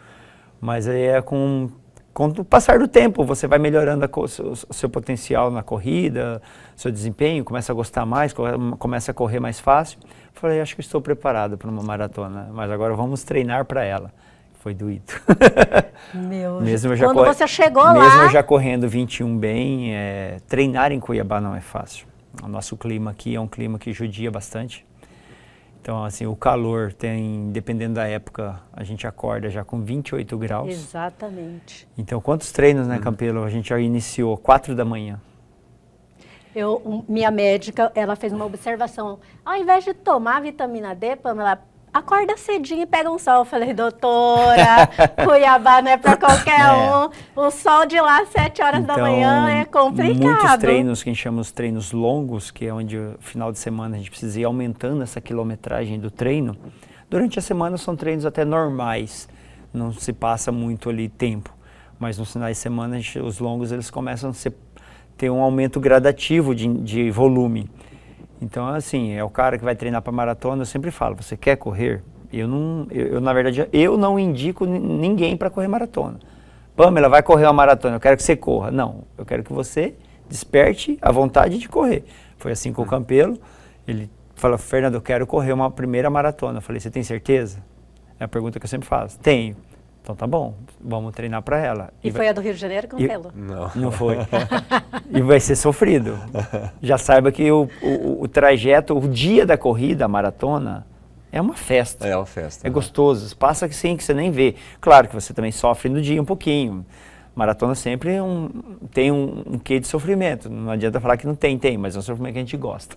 Mas aí é com o passar do tempo, você vai melhorando o seu potencial na corrida, seu desempenho, começa a gostar mais, começa a correr mais fácil. Falei, acho que estou preparado para uma maratona, mas agora vamos treinar para ela. Foi doído. Quando você chegou lá... Mesmo eu já correndo 21 bem, treinar em Cuiabá não é fácil. O nosso clima aqui é um clima que judia bastante. Então, assim, o calor dependendo da época, a gente acorda já com 28 graus. Exatamente. Então, quantos treinos, né, Campelo? A gente já iniciou 4 da manhã. Minha médica, ela fez uma observação. Ao invés de tomar vitamina D, Pamela, acorda cedinho e pega um sol. Eu falei, doutora, Cuiabá não é para qualquer um. O sol de lá às 7 horas da manhã é complicado. Muitos treinos, que a gente chama os treinos longos, que é onde no final de semana a gente precisa ir aumentando essa quilometragem do treino. Durante a semana são treinos até normais, não se passa muito ali tempo. Mas nos finais de semana, os longos eles começam a ter um aumento gradativo de volume. Então, assim, é o cara que vai treinar para maratona, eu sempre falo, você quer correr? Na verdade, eu não indico ninguém para correr maratona. Pamela, vai correr uma maratona, eu quero que você corra. Não, eu quero que você desperte a vontade de correr. Foi assim com o Campelo, ele falou, Fernando, eu quero correr uma primeira maratona. Eu falei, você tem certeza? É a pergunta que eu sempre faço. Tenho. Então tá bom, vamos treinar para ela. E foi a do Rio de Janeiro, Campelo? Não foi. E vai ser sofrido. Já saiba que o trajeto, o dia da corrida, a maratona, é uma festa. É uma festa. É gostoso. Passa que sim, que você nem vê. Claro que você também sofre no dia um pouquinho. Maratona sempre tem um quê de sofrimento. Não adianta falar que não tem, mas é um sofrimento que a gente gosta.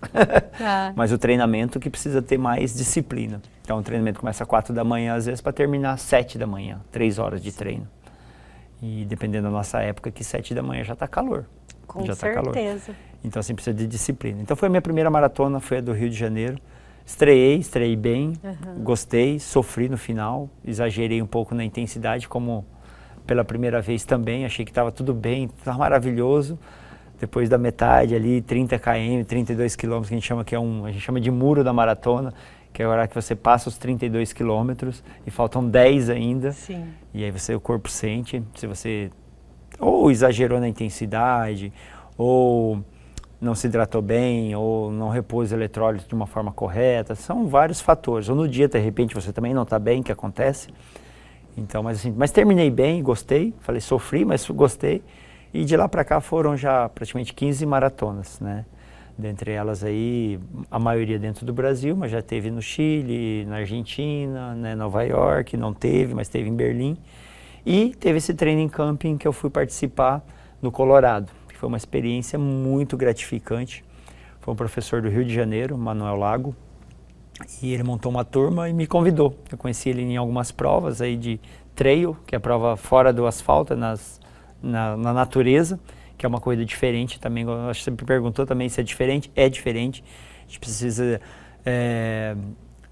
Mas o treinamento que precisa ter mais disciplina. Então o treinamento começa às 4 da manhã, às vezes, para terminar às 7 da manhã. 3 horas de treino. E dependendo da nossa época, que 7 da manhã já está calor. Com já certeza. Tá calor. Então assim, precisa de disciplina. Então foi a minha primeira maratona, foi a do Rio de Janeiro. Estreiei bem, gostei, sofri no final, exagerei um pouco na intensidade, como pela primeira vez também, achei que estava tudo bem, estava maravilhoso. Depois da metade ali, 30 km, 32 km, que a gente chama a gente chama de muro da maratona, que é a hora que você passa os 32 quilômetros e faltam 10 ainda. Sim. E aí o corpo sente, se você ou exagerou na intensidade, ou não se hidratou bem, ou não repôs eletrólitos de uma forma correta, são vários fatores. Ou no dia, de repente, você também não está bem, que acontece. Então, mas terminei bem, gostei, falei, sofri, mas gostei. E de lá para cá foram já praticamente 15 maratonas, né? Dentre elas aí, a maioria dentro do Brasil, mas já teve no Chile, na Argentina, né, Nova York, não teve, mas teve em Berlim. E teve esse training camping que eu fui participar no Colorado, que foi uma experiência muito gratificante. Foi um professor do Rio de Janeiro, Manuel Lago, e ele montou uma turma e me convidou. Eu conheci ele em algumas provas aí de trail, que é a prova fora do asfalto, na natureza, que é uma corrida diferente também. Acho que você me perguntou também se é diferente. É diferente. A gente precisa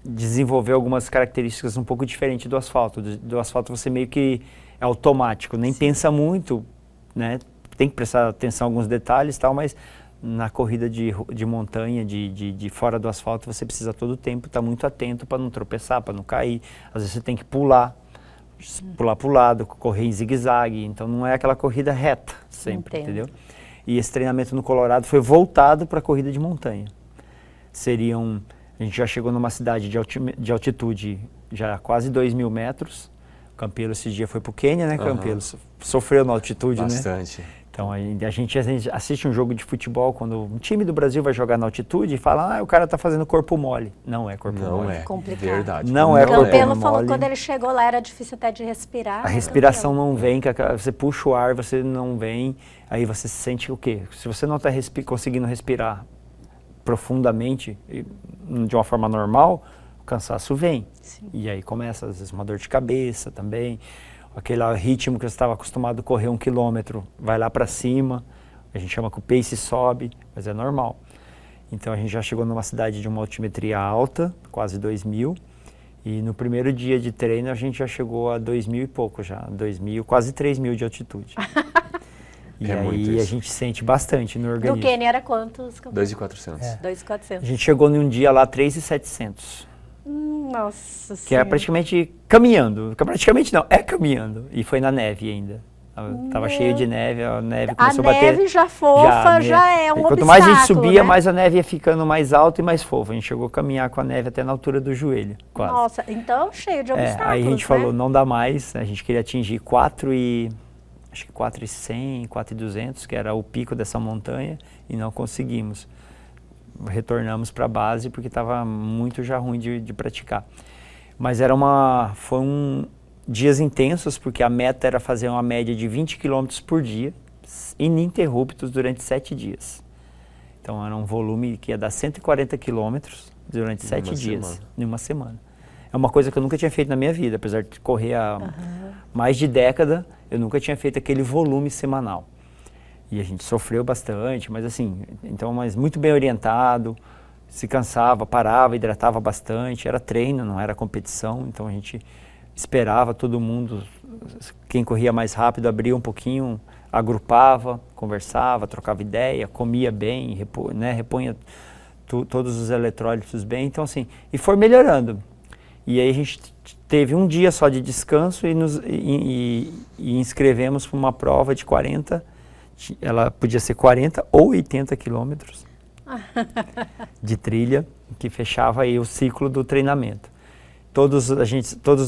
desenvolver algumas características um pouco diferentes do asfalto. Do asfalto você meio que é automático, nem pensa muito, né? Tem que prestar atenção em alguns detalhes e tal, mas na corrida de montanha, de fora do asfalto, você precisa todo o tempo estar muito atento para não tropeçar, para não cair. Às vezes você tem que pular para o lado, correr em zigue-zague. Então não é aquela corrida reta sempre, entendeu? E esse treinamento no Colorado foi voltado para a corrida de montanha. A gente já chegou numa cidade de altitude já quase 2.000 metros. O Campelo esse dia foi para o Quênia, né, Campelo? Sofreu na altitude, bastante. Né? Então a gente assiste um jogo de futebol quando um time do Brasil vai jogar na altitude e fala, o cara está fazendo corpo mole. Não é corpo mole. Não é, complicado. Verdade. Não é corpo mole. O Campelo falou que quando ele chegou lá era difícil até de respirar. A respiração não vem, você puxa o ar, você não vem, aí você sente o quê? Se você não está conseguindo respirar profundamente, de uma forma normal, o cansaço vem. Sim. E aí começa, às vezes, uma dor de cabeça também. aquele ritmo que você estava acostumado a correr 1 quilômetro, vai lá para cima, a gente chama que o pace sobe, mas é normal. Então a gente já chegou numa cidade de uma altimetria alta, quase 2.000, e no primeiro dia de treino a gente já chegou a 2.000 e pouco já, 2.000, quase 3.000 de altitude. E aí a gente sente bastante no organismo. No Quênia era quantos? 2.400. 2.400. A gente chegou num dia lá 3.700. Nossa Que é praticamente caminhando. Praticamente não, é caminhando. E foi na neve ainda. Tava cheio de neve, a neve começou a bater. A neve já fofa, já é um obstáculo, quanto mais a gente subia, né? mais a neve ia ficando mais alta e mais fofa. A gente chegou a caminhar com a neve até na altura do joelho, quase. Nossa, então cheio de obstáculos, aí a gente né? falou, não dá mais. A gente queria atingir 4.100, 4.200, que era o pico dessa montanha, e não conseguimos. Retornamos para a base porque estava muito já ruim de praticar. Mas foram dias intensos, porque a meta era fazer uma média de 20 km por dia, ininterruptos durante 7 dias. Então era um volume que ia dar 140 km durante 7 dias, em uma semana. É uma coisa que eu nunca tinha feito na minha vida, apesar de correr há mais de década, eu nunca tinha feito aquele volume semanal. E a gente sofreu bastante, mas assim, mas muito bem orientado, se cansava, parava, hidratava bastante, era treino, não era competição, então a gente esperava todo mundo, quem corria mais rápido abria um pouquinho, agrupava, conversava, trocava ideia, comia bem, repunha todos os eletrólitos bem, então assim, e foi melhorando. E aí a gente teve um dia só de descanso e inscrevemos para uma prova de 40, ela podia ser 40 ou 80 quilômetros de trilha, que fechava aí o ciclo do treinamento. Todos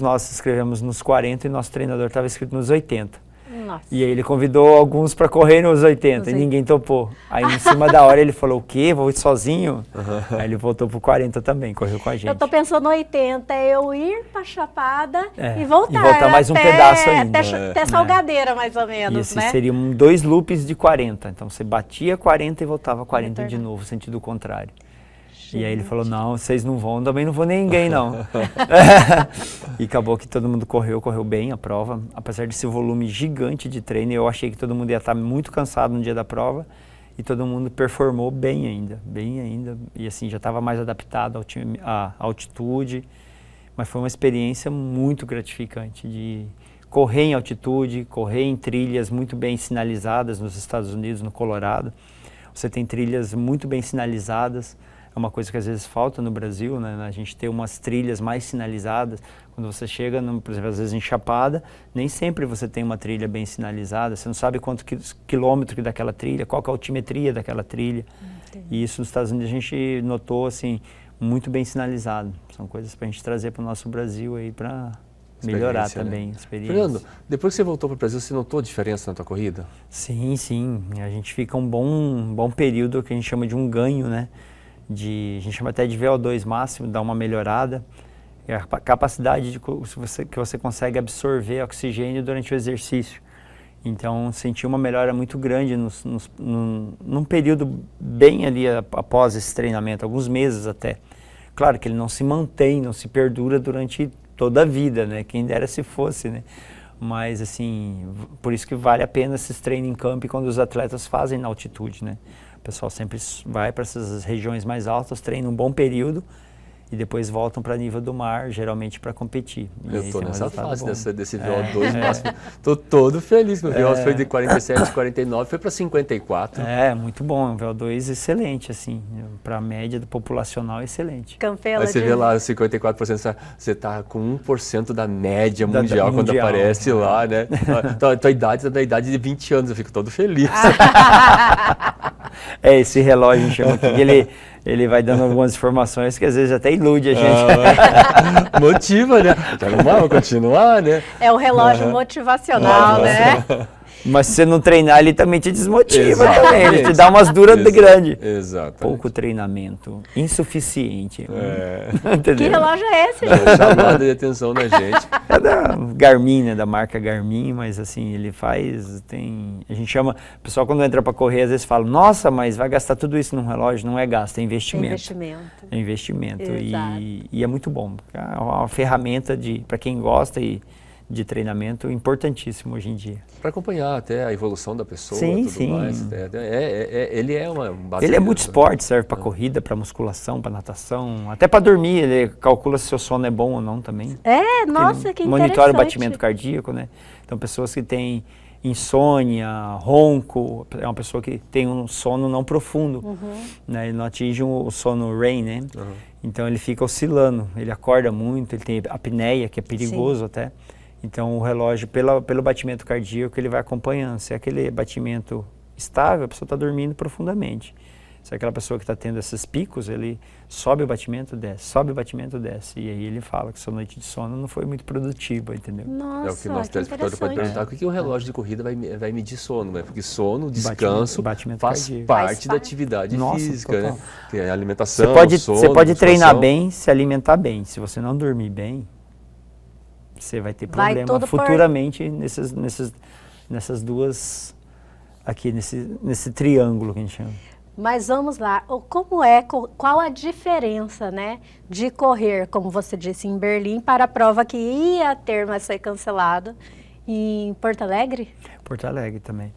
nós se inscrevemos nos 40 e nosso treinador estava inscrito nos 80. Nossa. E aí ele convidou alguns para correr nos 80 e ninguém topou. Aí em cima da hora ele falou, o quê? Vou ir sozinho? Aí ele voltou pro 40 também, correu com a gente. Eu tô pensando no 80, eu ir pra Chapada e voltar. E voltar mais um pedaço ainda. Até Salgadeira, mais ou menos, né? Seriam 2 loops de 40. Então você batia 40 e voltava 40 de novo, sentido contrário. E aí ele falou, não, vocês não vão, também não vou ninguém não. E acabou que todo mundo correu bem a prova. Apesar desse volume gigante de treino, eu achei que todo mundo ia estar muito cansado no dia da prova. E todo mundo performou bem ainda. E assim, já estava mais adaptado à altitude. Mas foi uma experiência muito gratificante de correr em altitude, correr em trilhas muito bem sinalizadas nos Estados Unidos, no Colorado. Você tem trilhas muito bem sinalizadas. É uma coisa que às vezes falta no Brasil, né? A gente ter umas trilhas mais sinalizadas. Quando você chega, por exemplo, às vezes em Chapada, nem sempre você tem uma trilha bem sinalizada. Você não sabe quanto quilômetro daquela trilha, qual que é a altimetria daquela trilha. Entendi. E isso nos Estados Unidos a gente notou assim, muito bem sinalizado. São coisas para a gente trazer para o nosso Brasil aí para melhorar também a experiência. Fernando, depois que você voltou para o Brasil, você notou diferença na tua corrida? Sim. A gente fica um bom período que a gente chama de um ganho, né? A gente chama até de VO2 máximo, dá uma melhorada. É a capacidade que você consegue absorver oxigênio durante o exercício. Então, senti uma melhora muito grande num período bem ali após esse treinamento, alguns meses até. Claro que ele não se mantém, não se perdura durante toda a vida, né? Quem dera se fosse, né? Mas, assim, por isso que vale a pena esses training camp quando os atletas fazem na altitude, né? O pessoal sempre vai para essas regiões mais altas, treina um bom período e depois voltam para nível do mar, geralmente para competir. Eu estou nessa fase desse VO2 máximo. Estou todo feliz. Meu VO2 foi de 47, 49, foi para 54. Muito bom. Um VO2 excelente, assim. Para a média do populacional, excelente. Campela. Aí você vê lá, 54%, você está com 1% da média mundial quando aparece lá, né? Tua idade é da idade de 20 anos, eu fico todo feliz. Esse relógio chama aqui, ele vai dando algumas informações que às vezes até ilude a gente. Motiva, né? Vamos continuar, né? É o relógio motivacional, né? Mas se você não treinar, ele também te desmotiva também. Ele te dá umas duras grandes. Exato. Pouco treinamento, insuficiente. Que relógio é esse, gente? Chamada de atenção da gente. É da Garmin, né? Da marca Garmin, mas assim, ele a gente chama, o pessoal quando entra para correr, às vezes fala, nossa, mas vai gastar tudo isso num relógio? Não é gasto, é investimento. É investimento. E é muito bom. É uma ferramenta para quem gosta e de treinamento importantíssimo hoje em dia. Para acompanhar até a evolução da pessoa Sim, e tudo sim. mais. Ele é uma base. Ele é multisport, serve para corrida, para musculação, para natação, até para dormir. Ele calcula se seu sono é bom ou não também. Nossa, que interessante. Monitora o batimento cardíaco, né? Então, pessoas que têm insônia, ronco, é uma pessoa que tem um sono não profundo, né? Ele não atinge o sono REM, né? Então, ele fica oscilando, ele acorda muito, ele tem apneia, que é perigoso até. Então, o relógio, pelo batimento cardíaco, ele vai acompanhando. Se é aquele batimento estável, a pessoa está dormindo profundamente. Se é aquela pessoa que está tendo esses picos, ele sobe o batimento, desce, sobe o batimento, desce. E aí ele fala que sua noite de sono não foi muito produtiva, entendeu? Nossa, É o que o nosso telespectador pode perguntar. Por que o relógio de corrida vai medir sono? Né? Porque sono, descanso, batimento faz cardíaco. parte da atividade física, total. né? Que é a alimentação, Você pode treinar musculação. bem, se alimentar bem. Se você não dormir bem, você vai ter problema futuramente nessas duas, aqui nesse triângulo que a gente chama. Mas vamos lá, qual a diferença, né, de correr, como você disse, em Berlim para a prova que ia ter, mas foi cancelado, em Porto Alegre? Porto Alegre também.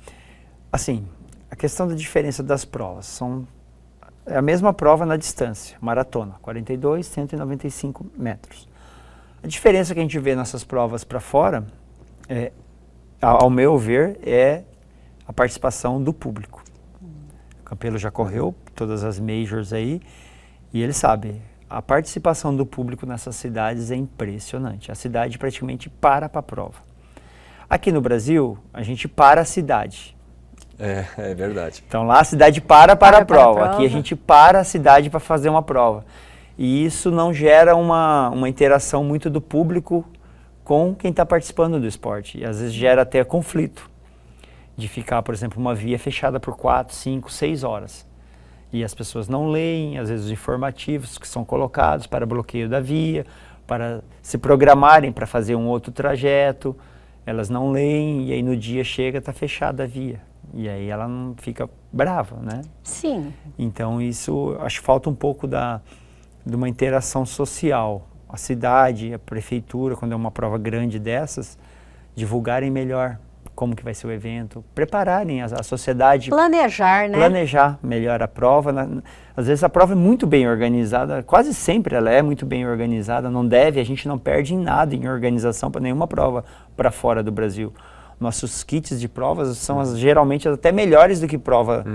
Assim, a questão da diferença das provas, é a mesma prova na distância, maratona, 42, 195 metros. A diferença que a gente vê nessas provas para fora, ao meu ver, é a participação do público. O Campelo já correu todas as majors aí e ele sabe, a participação do público nessas cidades é impressionante. A cidade praticamente para a prova. Aqui no Brasil, a gente para a cidade. É verdade. Então lá a cidade para a prova. Aqui a gente para a cidade para fazer uma prova. E isso não gera uma interação muito do público com quem está participando do esporte. E às vezes gera até conflito de ficar, por exemplo, uma via fechada por 4, 5, 6 horas. E as pessoas não leem, às vezes, os informativos que são colocados para bloqueio da via, para se programarem para fazer um outro trajeto. Elas não leem e aí no dia chega, está fechada a via. E aí ela não fica brava, né? Sim. Então isso, acho que falta um pouco de uma interação social. A cidade, a prefeitura, quando é uma prova grande dessas, divulgarem melhor como que vai ser o evento, prepararem a sociedade. Planejar, né? Planejar melhor a prova. Às vezes a prova é muito bem organizada, quase sempre ela é muito bem organizada, a gente não perde em nada em organização para nenhuma prova para fora do Brasil. Nossos kits de provas são geralmente até melhores do que prova.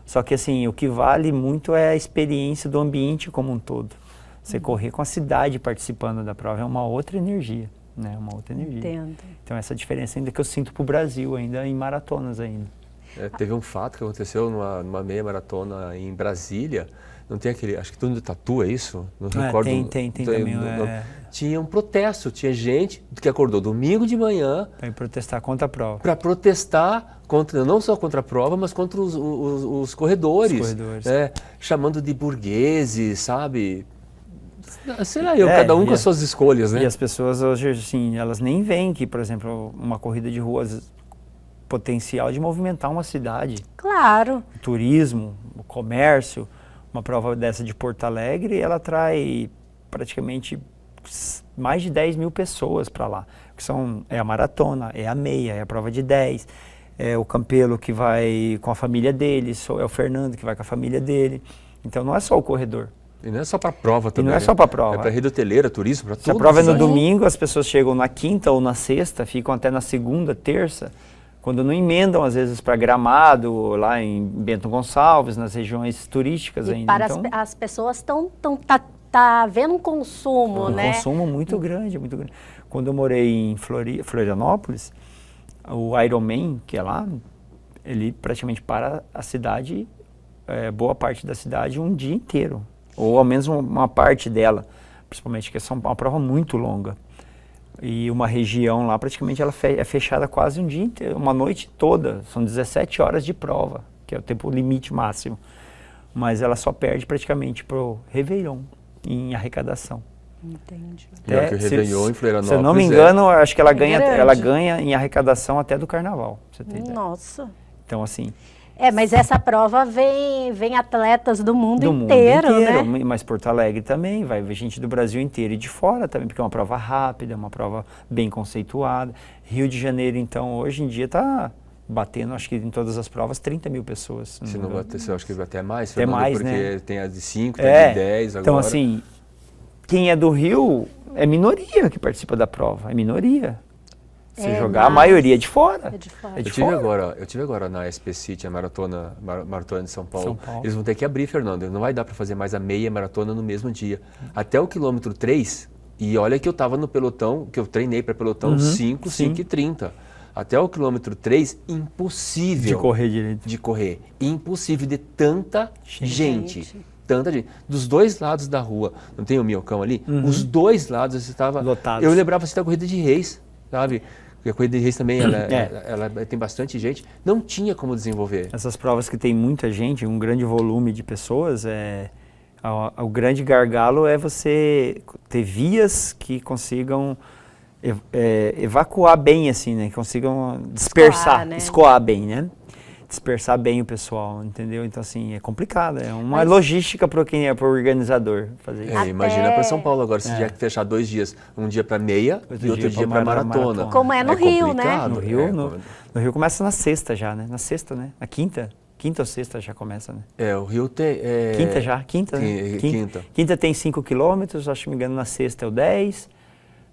Só que assim, o que vale muito é a experiência do ambiente como um todo. Você correr com a cidade participando da prova é uma outra energia, né? Uma outra energia. Entendo. Então essa diferença ainda que eu sinto para o Brasil, ainda em maratonas ainda. Teve um fato que aconteceu numa meia maratona em Brasília. Não tem aquele, acho que tudo Tatu, é isso? Não recordo. Tem também. Tinha um protesto, tinha gente que acordou domingo de manhã para protestar contra a prova. Para protestar não só contra a prova, mas contra os corredores. Os corredores. Chamando de burgueses, sabe? Sei lá, cada um com as suas escolhas, né? E as pessoas hoje, assim, elas nem veem que, por exemplo, uma corrida de ruas potencial de movimentar uma cidade. Claro. O turismo, o comércio, uma prova dessa de Porto Alegre, ela atrai praticamente mais de 10 mil pessoas para lá. Que é a maratona, é a meia, é a prova de 10, é o Campelo que vai com a família dele, é o Fernando que vai com a família dele. Então não é só o corredor. E não é só para prova também. E não é só para prova. É para rede hoteleira, turismo, para tudo. Se a prova é no domingo, as pessoas chegam na quinta ou na sexta, ficam até na segunda, terça, quando não emendam, às vezes, para Gramado, lá em Bento Gonçalves, nas regiões turísticas ainda. Para as pessoas tá vendo um consumo, né? Um consumo muito grande, muito grande. Quando eu morei em Florianópolis, o Ironman, que é lá, ele praticamente para a cidade, boa parte da cidade, um dia inteiro. Ou ao menos uma parte dela, principalmente que é uma prova muito longa. E uma região lá, praticamente, ela é fechada quase um dia inteiro, uma noite toda. São 17 horas de prova, que é o tempo limite máximo. Mas ela só perde praticamente para o Réveillon, em arrecadação. Entendi. Pior que o Réveillon em Florianópolis. Se eu não me engano, acho que ela ganha em arrecadação até do Carnaval. Você tem ideia. Nossa. Então, assim, Mas essa prova vem atletas do mundo mundo inteiro, né? Mas Porto Alegre também, vai gente do Brasil inteiro e de fora também, porque é uma prova rápida, é uma prova bem conceituada. Rio de Janeiro, então, hoje em dia está batendo, acho que em todas as provas, 30 mil pessoas. Se não bater, eu acho que até mais, Fernando, mais, porque né? tem as de 5, tem a de 10 agora. Então, assim, quem é do Rio é minoria que participa da prova, é minoria. Se jogar, a maioria é de fora. É de fora. Eu tive agora na SP City, a maratona de São Paulo. Eles vão ter que abrir, Fernando. Não vai dar para fazer mais a meia maratona no mesmo dia. Até o quilômetro 3, e olha que eu estava no pelotão, que eu treinei para pelotão 5 e 30. Até o quilômetro 3, impossível. De correr direito. De correr. Impossível de tanta gente. Tanta gente. Dos dois lados da rua, não tem o Minhocão ali? Os dois lados você estava... Lotados. Eu lembrava você da corrida de Reis, sabe? Porque a corrida de Reis também, ela tem bastante gente. Não tinha como desenvolver. Essas provas que tem muita gente, um grande volume de pessoas, o grande gargalo é você ter vias que consigam evacuar bem, assim, né? Que consigam dispersar, escoar bem, né? Dispersar bem o pessoal, entendeu? Então, assim, é complicado, é uma logística para quem é para o organizador fazer isso. Imagina para São Paulo agora, se tiver que fechar 2 dias, um dia para meia e outro dia para maratona. Como é no Rio, né? No Rio começa na sexta já, né? Na sexta, né? Na quinta ou sexta já começa, né? O Rio tem... Quinta já, quinta, né? Quinta tem 5 quilômetros, acho que me engano, na sexta é o 10.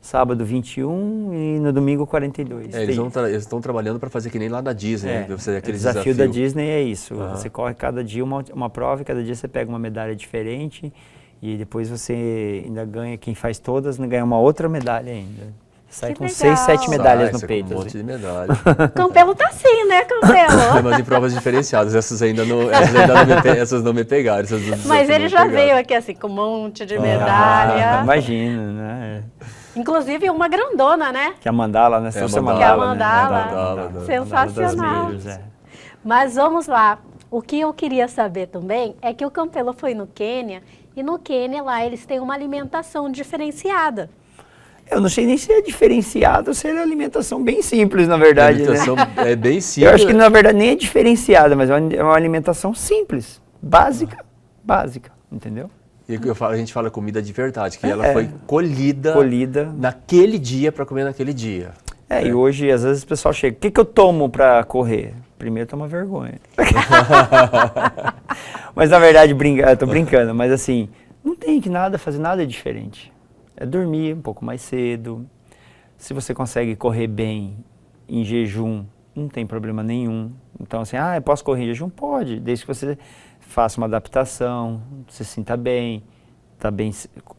Sábado 21 e no domingo 42. Eles estão trabalhando para fazer que nem lá da Disney. Né? O desafio da Disney é isso. Você corre cada dia uma prova e cada dia você pega uma medalha diferente e depois você ainda ganha, quem faz todas, ganha uma outra medalha ainda. Sai com 6, 7 medalhas no peito. Um monte de medalha. Campelo tá assim, né, Campelo? Mas em provas diferenciadas, essas não me pegaram. Mas ele já veio aqui assim, com um monte de medalha. Imagina, né? Inclusive uma grandona, né? Que é a mandala, né? Que é a mandala. Sensacional. Mas vamos lá. O que eu queria saber também é que o Campelo foi no Quênia e no Quênia lá eles têm uma alimentação diferenciada. Eu não sei nem se é diferenciado ou se é alimentação bem simples, na verdade. A alimentação é bem simples. Eu acho que na verdade nem é diferenciada, mas é uma alimentação simples, básica, entendeu? E a gente fala comida de verdade, que ela foi colhida naquele dia para comer naquele dia. E hoje, às vezes, o pessoal chega, o que eu tomo para correr? Primeiro toma vergonha. Mas na verdade, eu tô brincando, mas assim, não tem que fazer nada diferente. É dormir um pouco mais cedo. Se você consegue correr bem em jejum, não tem problema nenhum. Então assim, eu posso correr em jejum? Pode, desde que você faça uma adaptação, se sinta bem,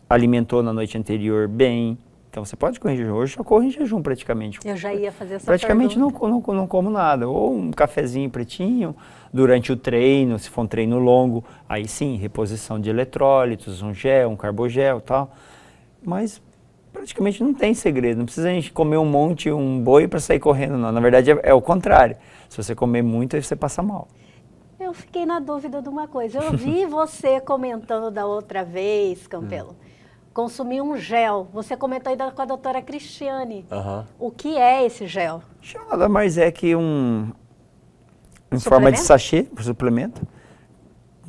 alimentou na noite anterior bem. Então você pode correr em jejum. Hoje eu corro em jejum praticamente. Eu já ia fazer essa praticamente não como nada. Ou um cafezinho pretinho durante o treino, se for um treino longo, aí sim, reposição de eletrólitos, um gel, um carbogel e tal. Mas praticamente não tem segredo, não precisa a gente comer um boi para sair correndo, não. Na verdade é o contrário. Se você comer muito, aí você passa mal. Eu fiquei na dúvida de uma coisa. Eu vi você comentando da outra vez, Campelo, consumir um gel. Você comentou ainda com a doutora Cristiane. O que é esse gel? Nada mais é que em forma de sachê, suplemento.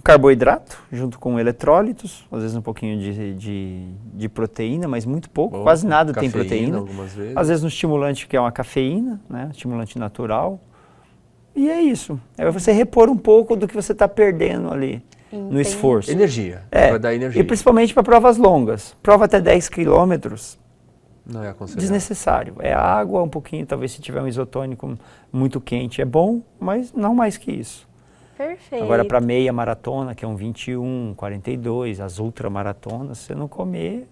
Carboidrato, junto com eletrólitos, às vezes um pouquinho de proteína, mas muito pouco, quase nada tem proteína. Às vezes um estimulante que é uma cafeína, né, estimulante natural. E é isso, é você repor um pouco do que você está perdendo ali no esforço. Energia, vai dar energia. E principalmente para provas longas, prova até 10 quilômetros, não é aconselhável. Desnecessário. É água, um pouquinho, talvez se tiver um isotônico muito quente é bom, mas não mais que isso. Perfeito. Agora, para meia maratona, que é um 21, 42, as ultramaratonas, se você não comer,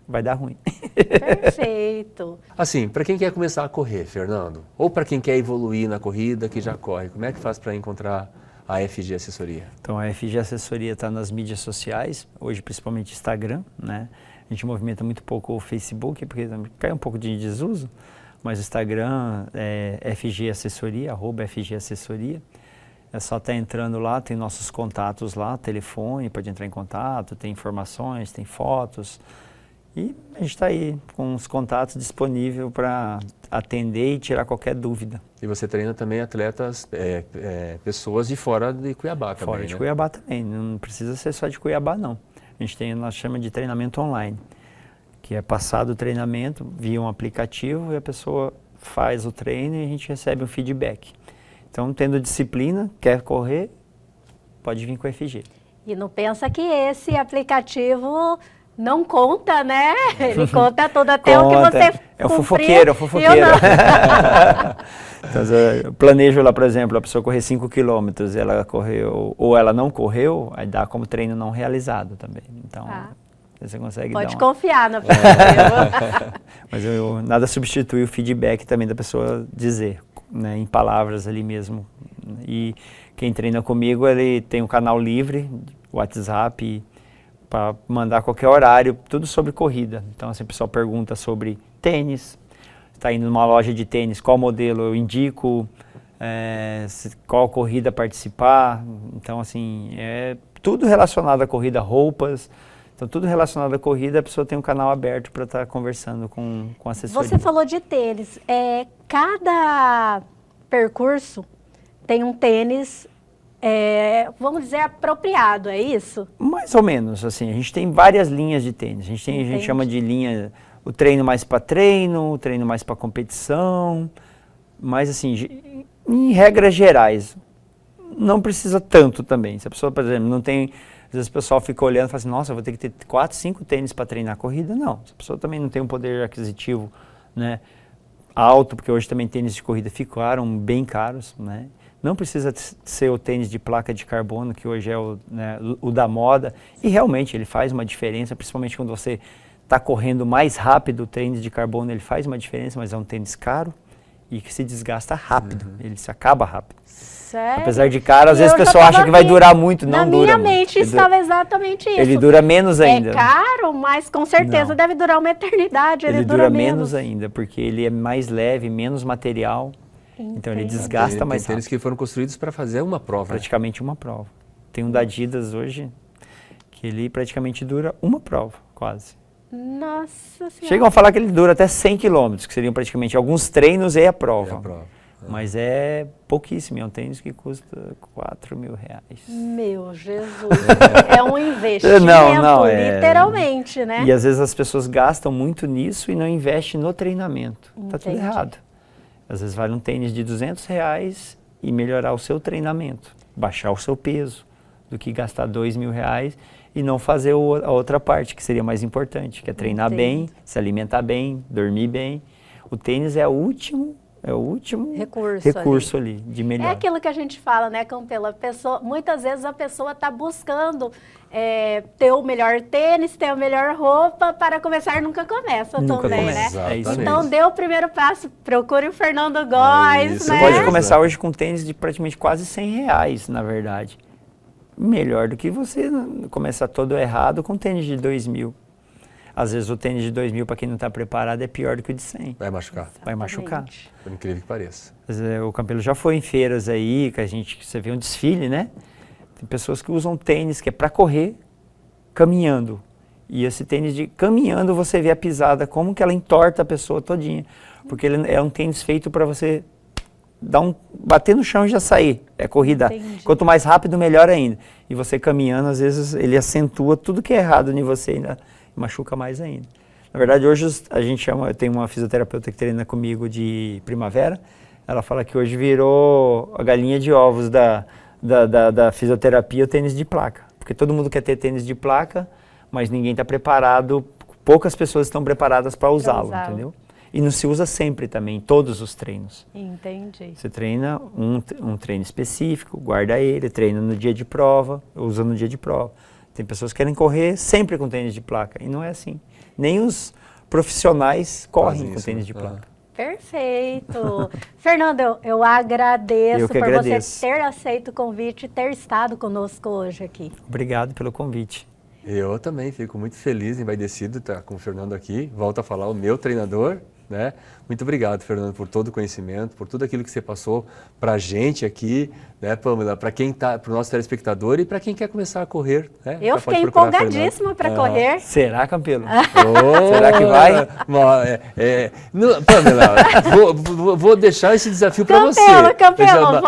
vai dar ruim. Perfeito. Assim, para quem quer começar a correr, Fernando, ou para quem quer evoluir na corrida, que já corre, como é que faz para encontrar a FG Assessoria? Então, a FG Assessoria está nas mídias sociais, hoje principalmente Instagram, né? A gente movimenta muito pouco o Facebook, porque cai um pouco de desuso, mas o Instagram é FG Assessoria, @FG Assessoria. É só estar entrando lá, tem nossos contatos lá, telefone, pode entrar em contato, tem informações, tem fotos. E a gente está aí com os contatos disponíveis para atender e tirar qualquer dúvida. E você treina também atletas, pessoas de fora de Cuiabá também, Fora de Cuiabá também, não precisa ser só de Cuiabá não. A gente tem, nós chamamos de treinamento online, que é passado o treinamento via um aplicativo e a pessoa faz o treino e a gente recebe um feedback. Então, tendo disciplina, quer correr, pode vir com o FG. E não pensa que esse aplicativo não conta, né? Ele conta tudo, até o que você É o cumpriu, fofoqueiro, é o fofoqueiro. Então, eu planejo lá, por exemplo, a pessoa correr 5 quilômetros, ela correu, ou ela não correu, aí dá como treino não realizado também. Então, você consegue pode dar confiar no aplicativo. Mas nada substitui o feedback também da pessoa dizer, né, em palavras ali mesmo. E quem treina comigo, ele tem um canal livre, WhatsApp, para mandar qualquer horário, tudo sobre corrida. Então, assim, o pessoal pergunta sobre tênis, está indo numa loja de tênis, qual modelo eu indico, qual corrida participar. Então, assim, é tudo relacionado à corrida, roupas. Então, tudo relacionado à corrida, a pessoa tem um canal aberto para estar conversando com assessoria. Você falou de tênis. Cada percurso tem um tênis, vamos dizer, apropriado, é isso? Mais ou menos, assim, a gente tem várias linhas de tênis. A gente chama de linha, o treino mais para treino, o treino mais para competição, mas assim, em regras gerais, não precisa tanto também. Se a pessoa, por exemplo, não tem, às vezes o pessoal fica olhando e fala assim, nossa, eu vou ter que ter 4, 5 tênis para treinar a corrida. Não, se a pessoa também não tem um poder aquisitivo, né, alto, porque hoje também tênis de corrida ficaram bem caros, né? Não precisa ser o tênis de placa de carbono, que hoje é o da moda, e realmente ele faz uma diferença, principalmente quando você está correndo mais rápido, o tênis de carbono ele faz uma diferença, mas é um tênis caro e que se desgasta rápido, ele se acaba rápido. Sério? Apesar de caro, às vezes o pessoal acha que vai durar muito, não dura muito. Na minha mente estava exatamente isso. Ele dura menos ainda. É caro, mas com certeza deve durar uma eternidade, ele dura menos ainda, porque ele é mais leve, menos material. Então ele desgasta mais rápido. Tem tênis que foram construídos para fazer uma prova. Praticamente uma prova. Tem um da Adidas hoje, que ele praticamente dura uma prova, quase. Nossa Senhora. Chegam a falar que ele dura até 100 quilômetros, que seriam praticamente alguns treinos e a prova. Mas é pouquíssimo, é um tênis que custa R$4.000. Meu Jesus, é um investimento, literalmente, né? E às vezes as pessoas gastam muito nisso e não investem no treinamento. Está tudo errado. Às vezes vale um tênis de R$200 e melhorar o seu treinamento, baixar o seu peso, do que gastar R$2.000 e não fazer a outra parte, que seria mais importante, que é treinar bem, se alimentar bem, dormir bem. O tênis é o último recurso ali de melhor. É aquilo que a gente fala, né, Campelo? Muitas vezes a pessoa está buscando ter o melhor tênis, ter a melhor roupa, para começar nunca começa também, né? Então dê o primeiro passo, procure o Fernando Góes, né? Você pode começar hoje com tênis de praticamente quase R$100, na verdade. Melhor do que você começar todo errado com tênis de R$2.000. Às vezes o tênis de R$2.000, para quem não está preparado, é pior do que o de 100. Vai machucar. Vai machucar. Por incrível que pareça. O Campelo já foi em feiras aí, que você vê um desfile, né? Tem pessoas que usam tênis que é para correr, caminhando. E esse tênis de caminhando, você vê a pisada, como que ela entorta a pessoa todinha. Porque ele é um tênis feito para você bater no chão e já sair. É corrida. Entendi. Quanto mais rápido, melhor ainda. E você caminhando, às vezes, ele acentua tudo que é errado em você ainda. Machuca mais ainda. Na verdade, hoje eu tenho uma fisioterapeuta que treina comigo de primavera, ela fala que hoje virou a galinha de ovos da fisioterapia o tênis de placa. Porque todo mundo quer ter tênis de placa, mas ninguém está preparado, poucas pessoas estão preparadas para usá-lo, entendeu? E não se usa sempre também, em todos os treinos. Entendi. Você treina um treino específico, guarda ele, treina no dia de prova, usa no dia de prova. Tem pessoas que querem correr sempre com tênis de placa, e não é assim. Nem os profissionais correm com tênis de placa. Perfeito. Fernando, eu agradeço por você ter aceito o convite e ter estado conosco hoje aqui. Obrigado pelo convite. Eu também fico muito feliz, envaidecido, estar com o Fernando aqui. Volto a falar, o meu treinador, né? Muito obrigado, Fernando, por todo o conhecimento, por tudo aquilo que você passou para a gente aqui, né, Pamela, para quem tá, para o nosso telespectador e para quem quer começar a correr, né? Eu fiquei empolgadíssima para correr. Será, Campelo? Será que vai? Pamela, vou deixar esse desafio para você. Campelo,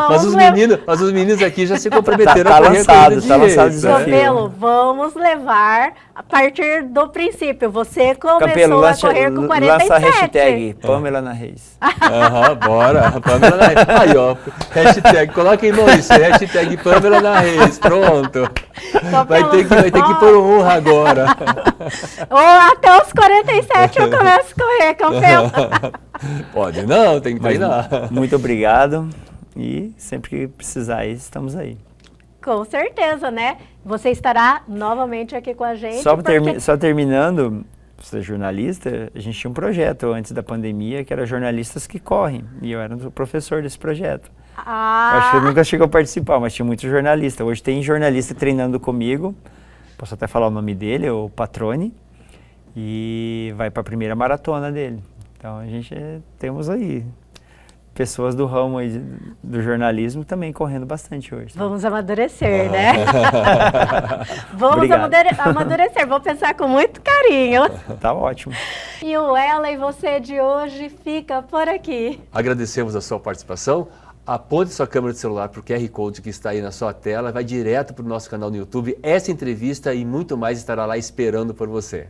mas os meninos aqui já se comprometeram a correr lançado, tá lançado o desafio. Campelo, vamos levar a partir do princípio. Você começou a correr com 47. Lança a hashtag Pamela na Reis. Bora, Pamela na Reis. Aí, ó, hashtag, coloquem Maurício, hashtag Pamela na Reis, pronto. Vai ter que pôr um honra agora. Ou até os 47 eu começo a correr, Campelo. Pode não, tem que treinar. Muito obrigado e sempre que precisar, estamos aí. Com certeza, né? Você estará novamente aqui com a gente. Só terminando, você é jornalista, a gente tinha um projeto antes da pandemia que era jornalistas que correm. E eu era o professor desse projeto. Acho que eu nunca chegou a participar, mas tinha muito jornalista. Hoje tem jornalista treinando comigo, posso até falar o nome dele, o Patrone, e vai para a primeira maratona dele. Então a gente temos aí pessoas do ramo aí do jornalismo também correndo bastante hoje. Vamos amadurecer, né? Vamos amadurecer, vou pensar com muito carinho. Tá ótimo. E o Ela e Você de hoje fica por aqui. Agradecemos a sua participação. Aponte sua câmera de celular para o QR Code que está aí na sua tela, vai direto para o nosso canal no YouTube. Essa entrevista e muito mais estará lá esperando por você.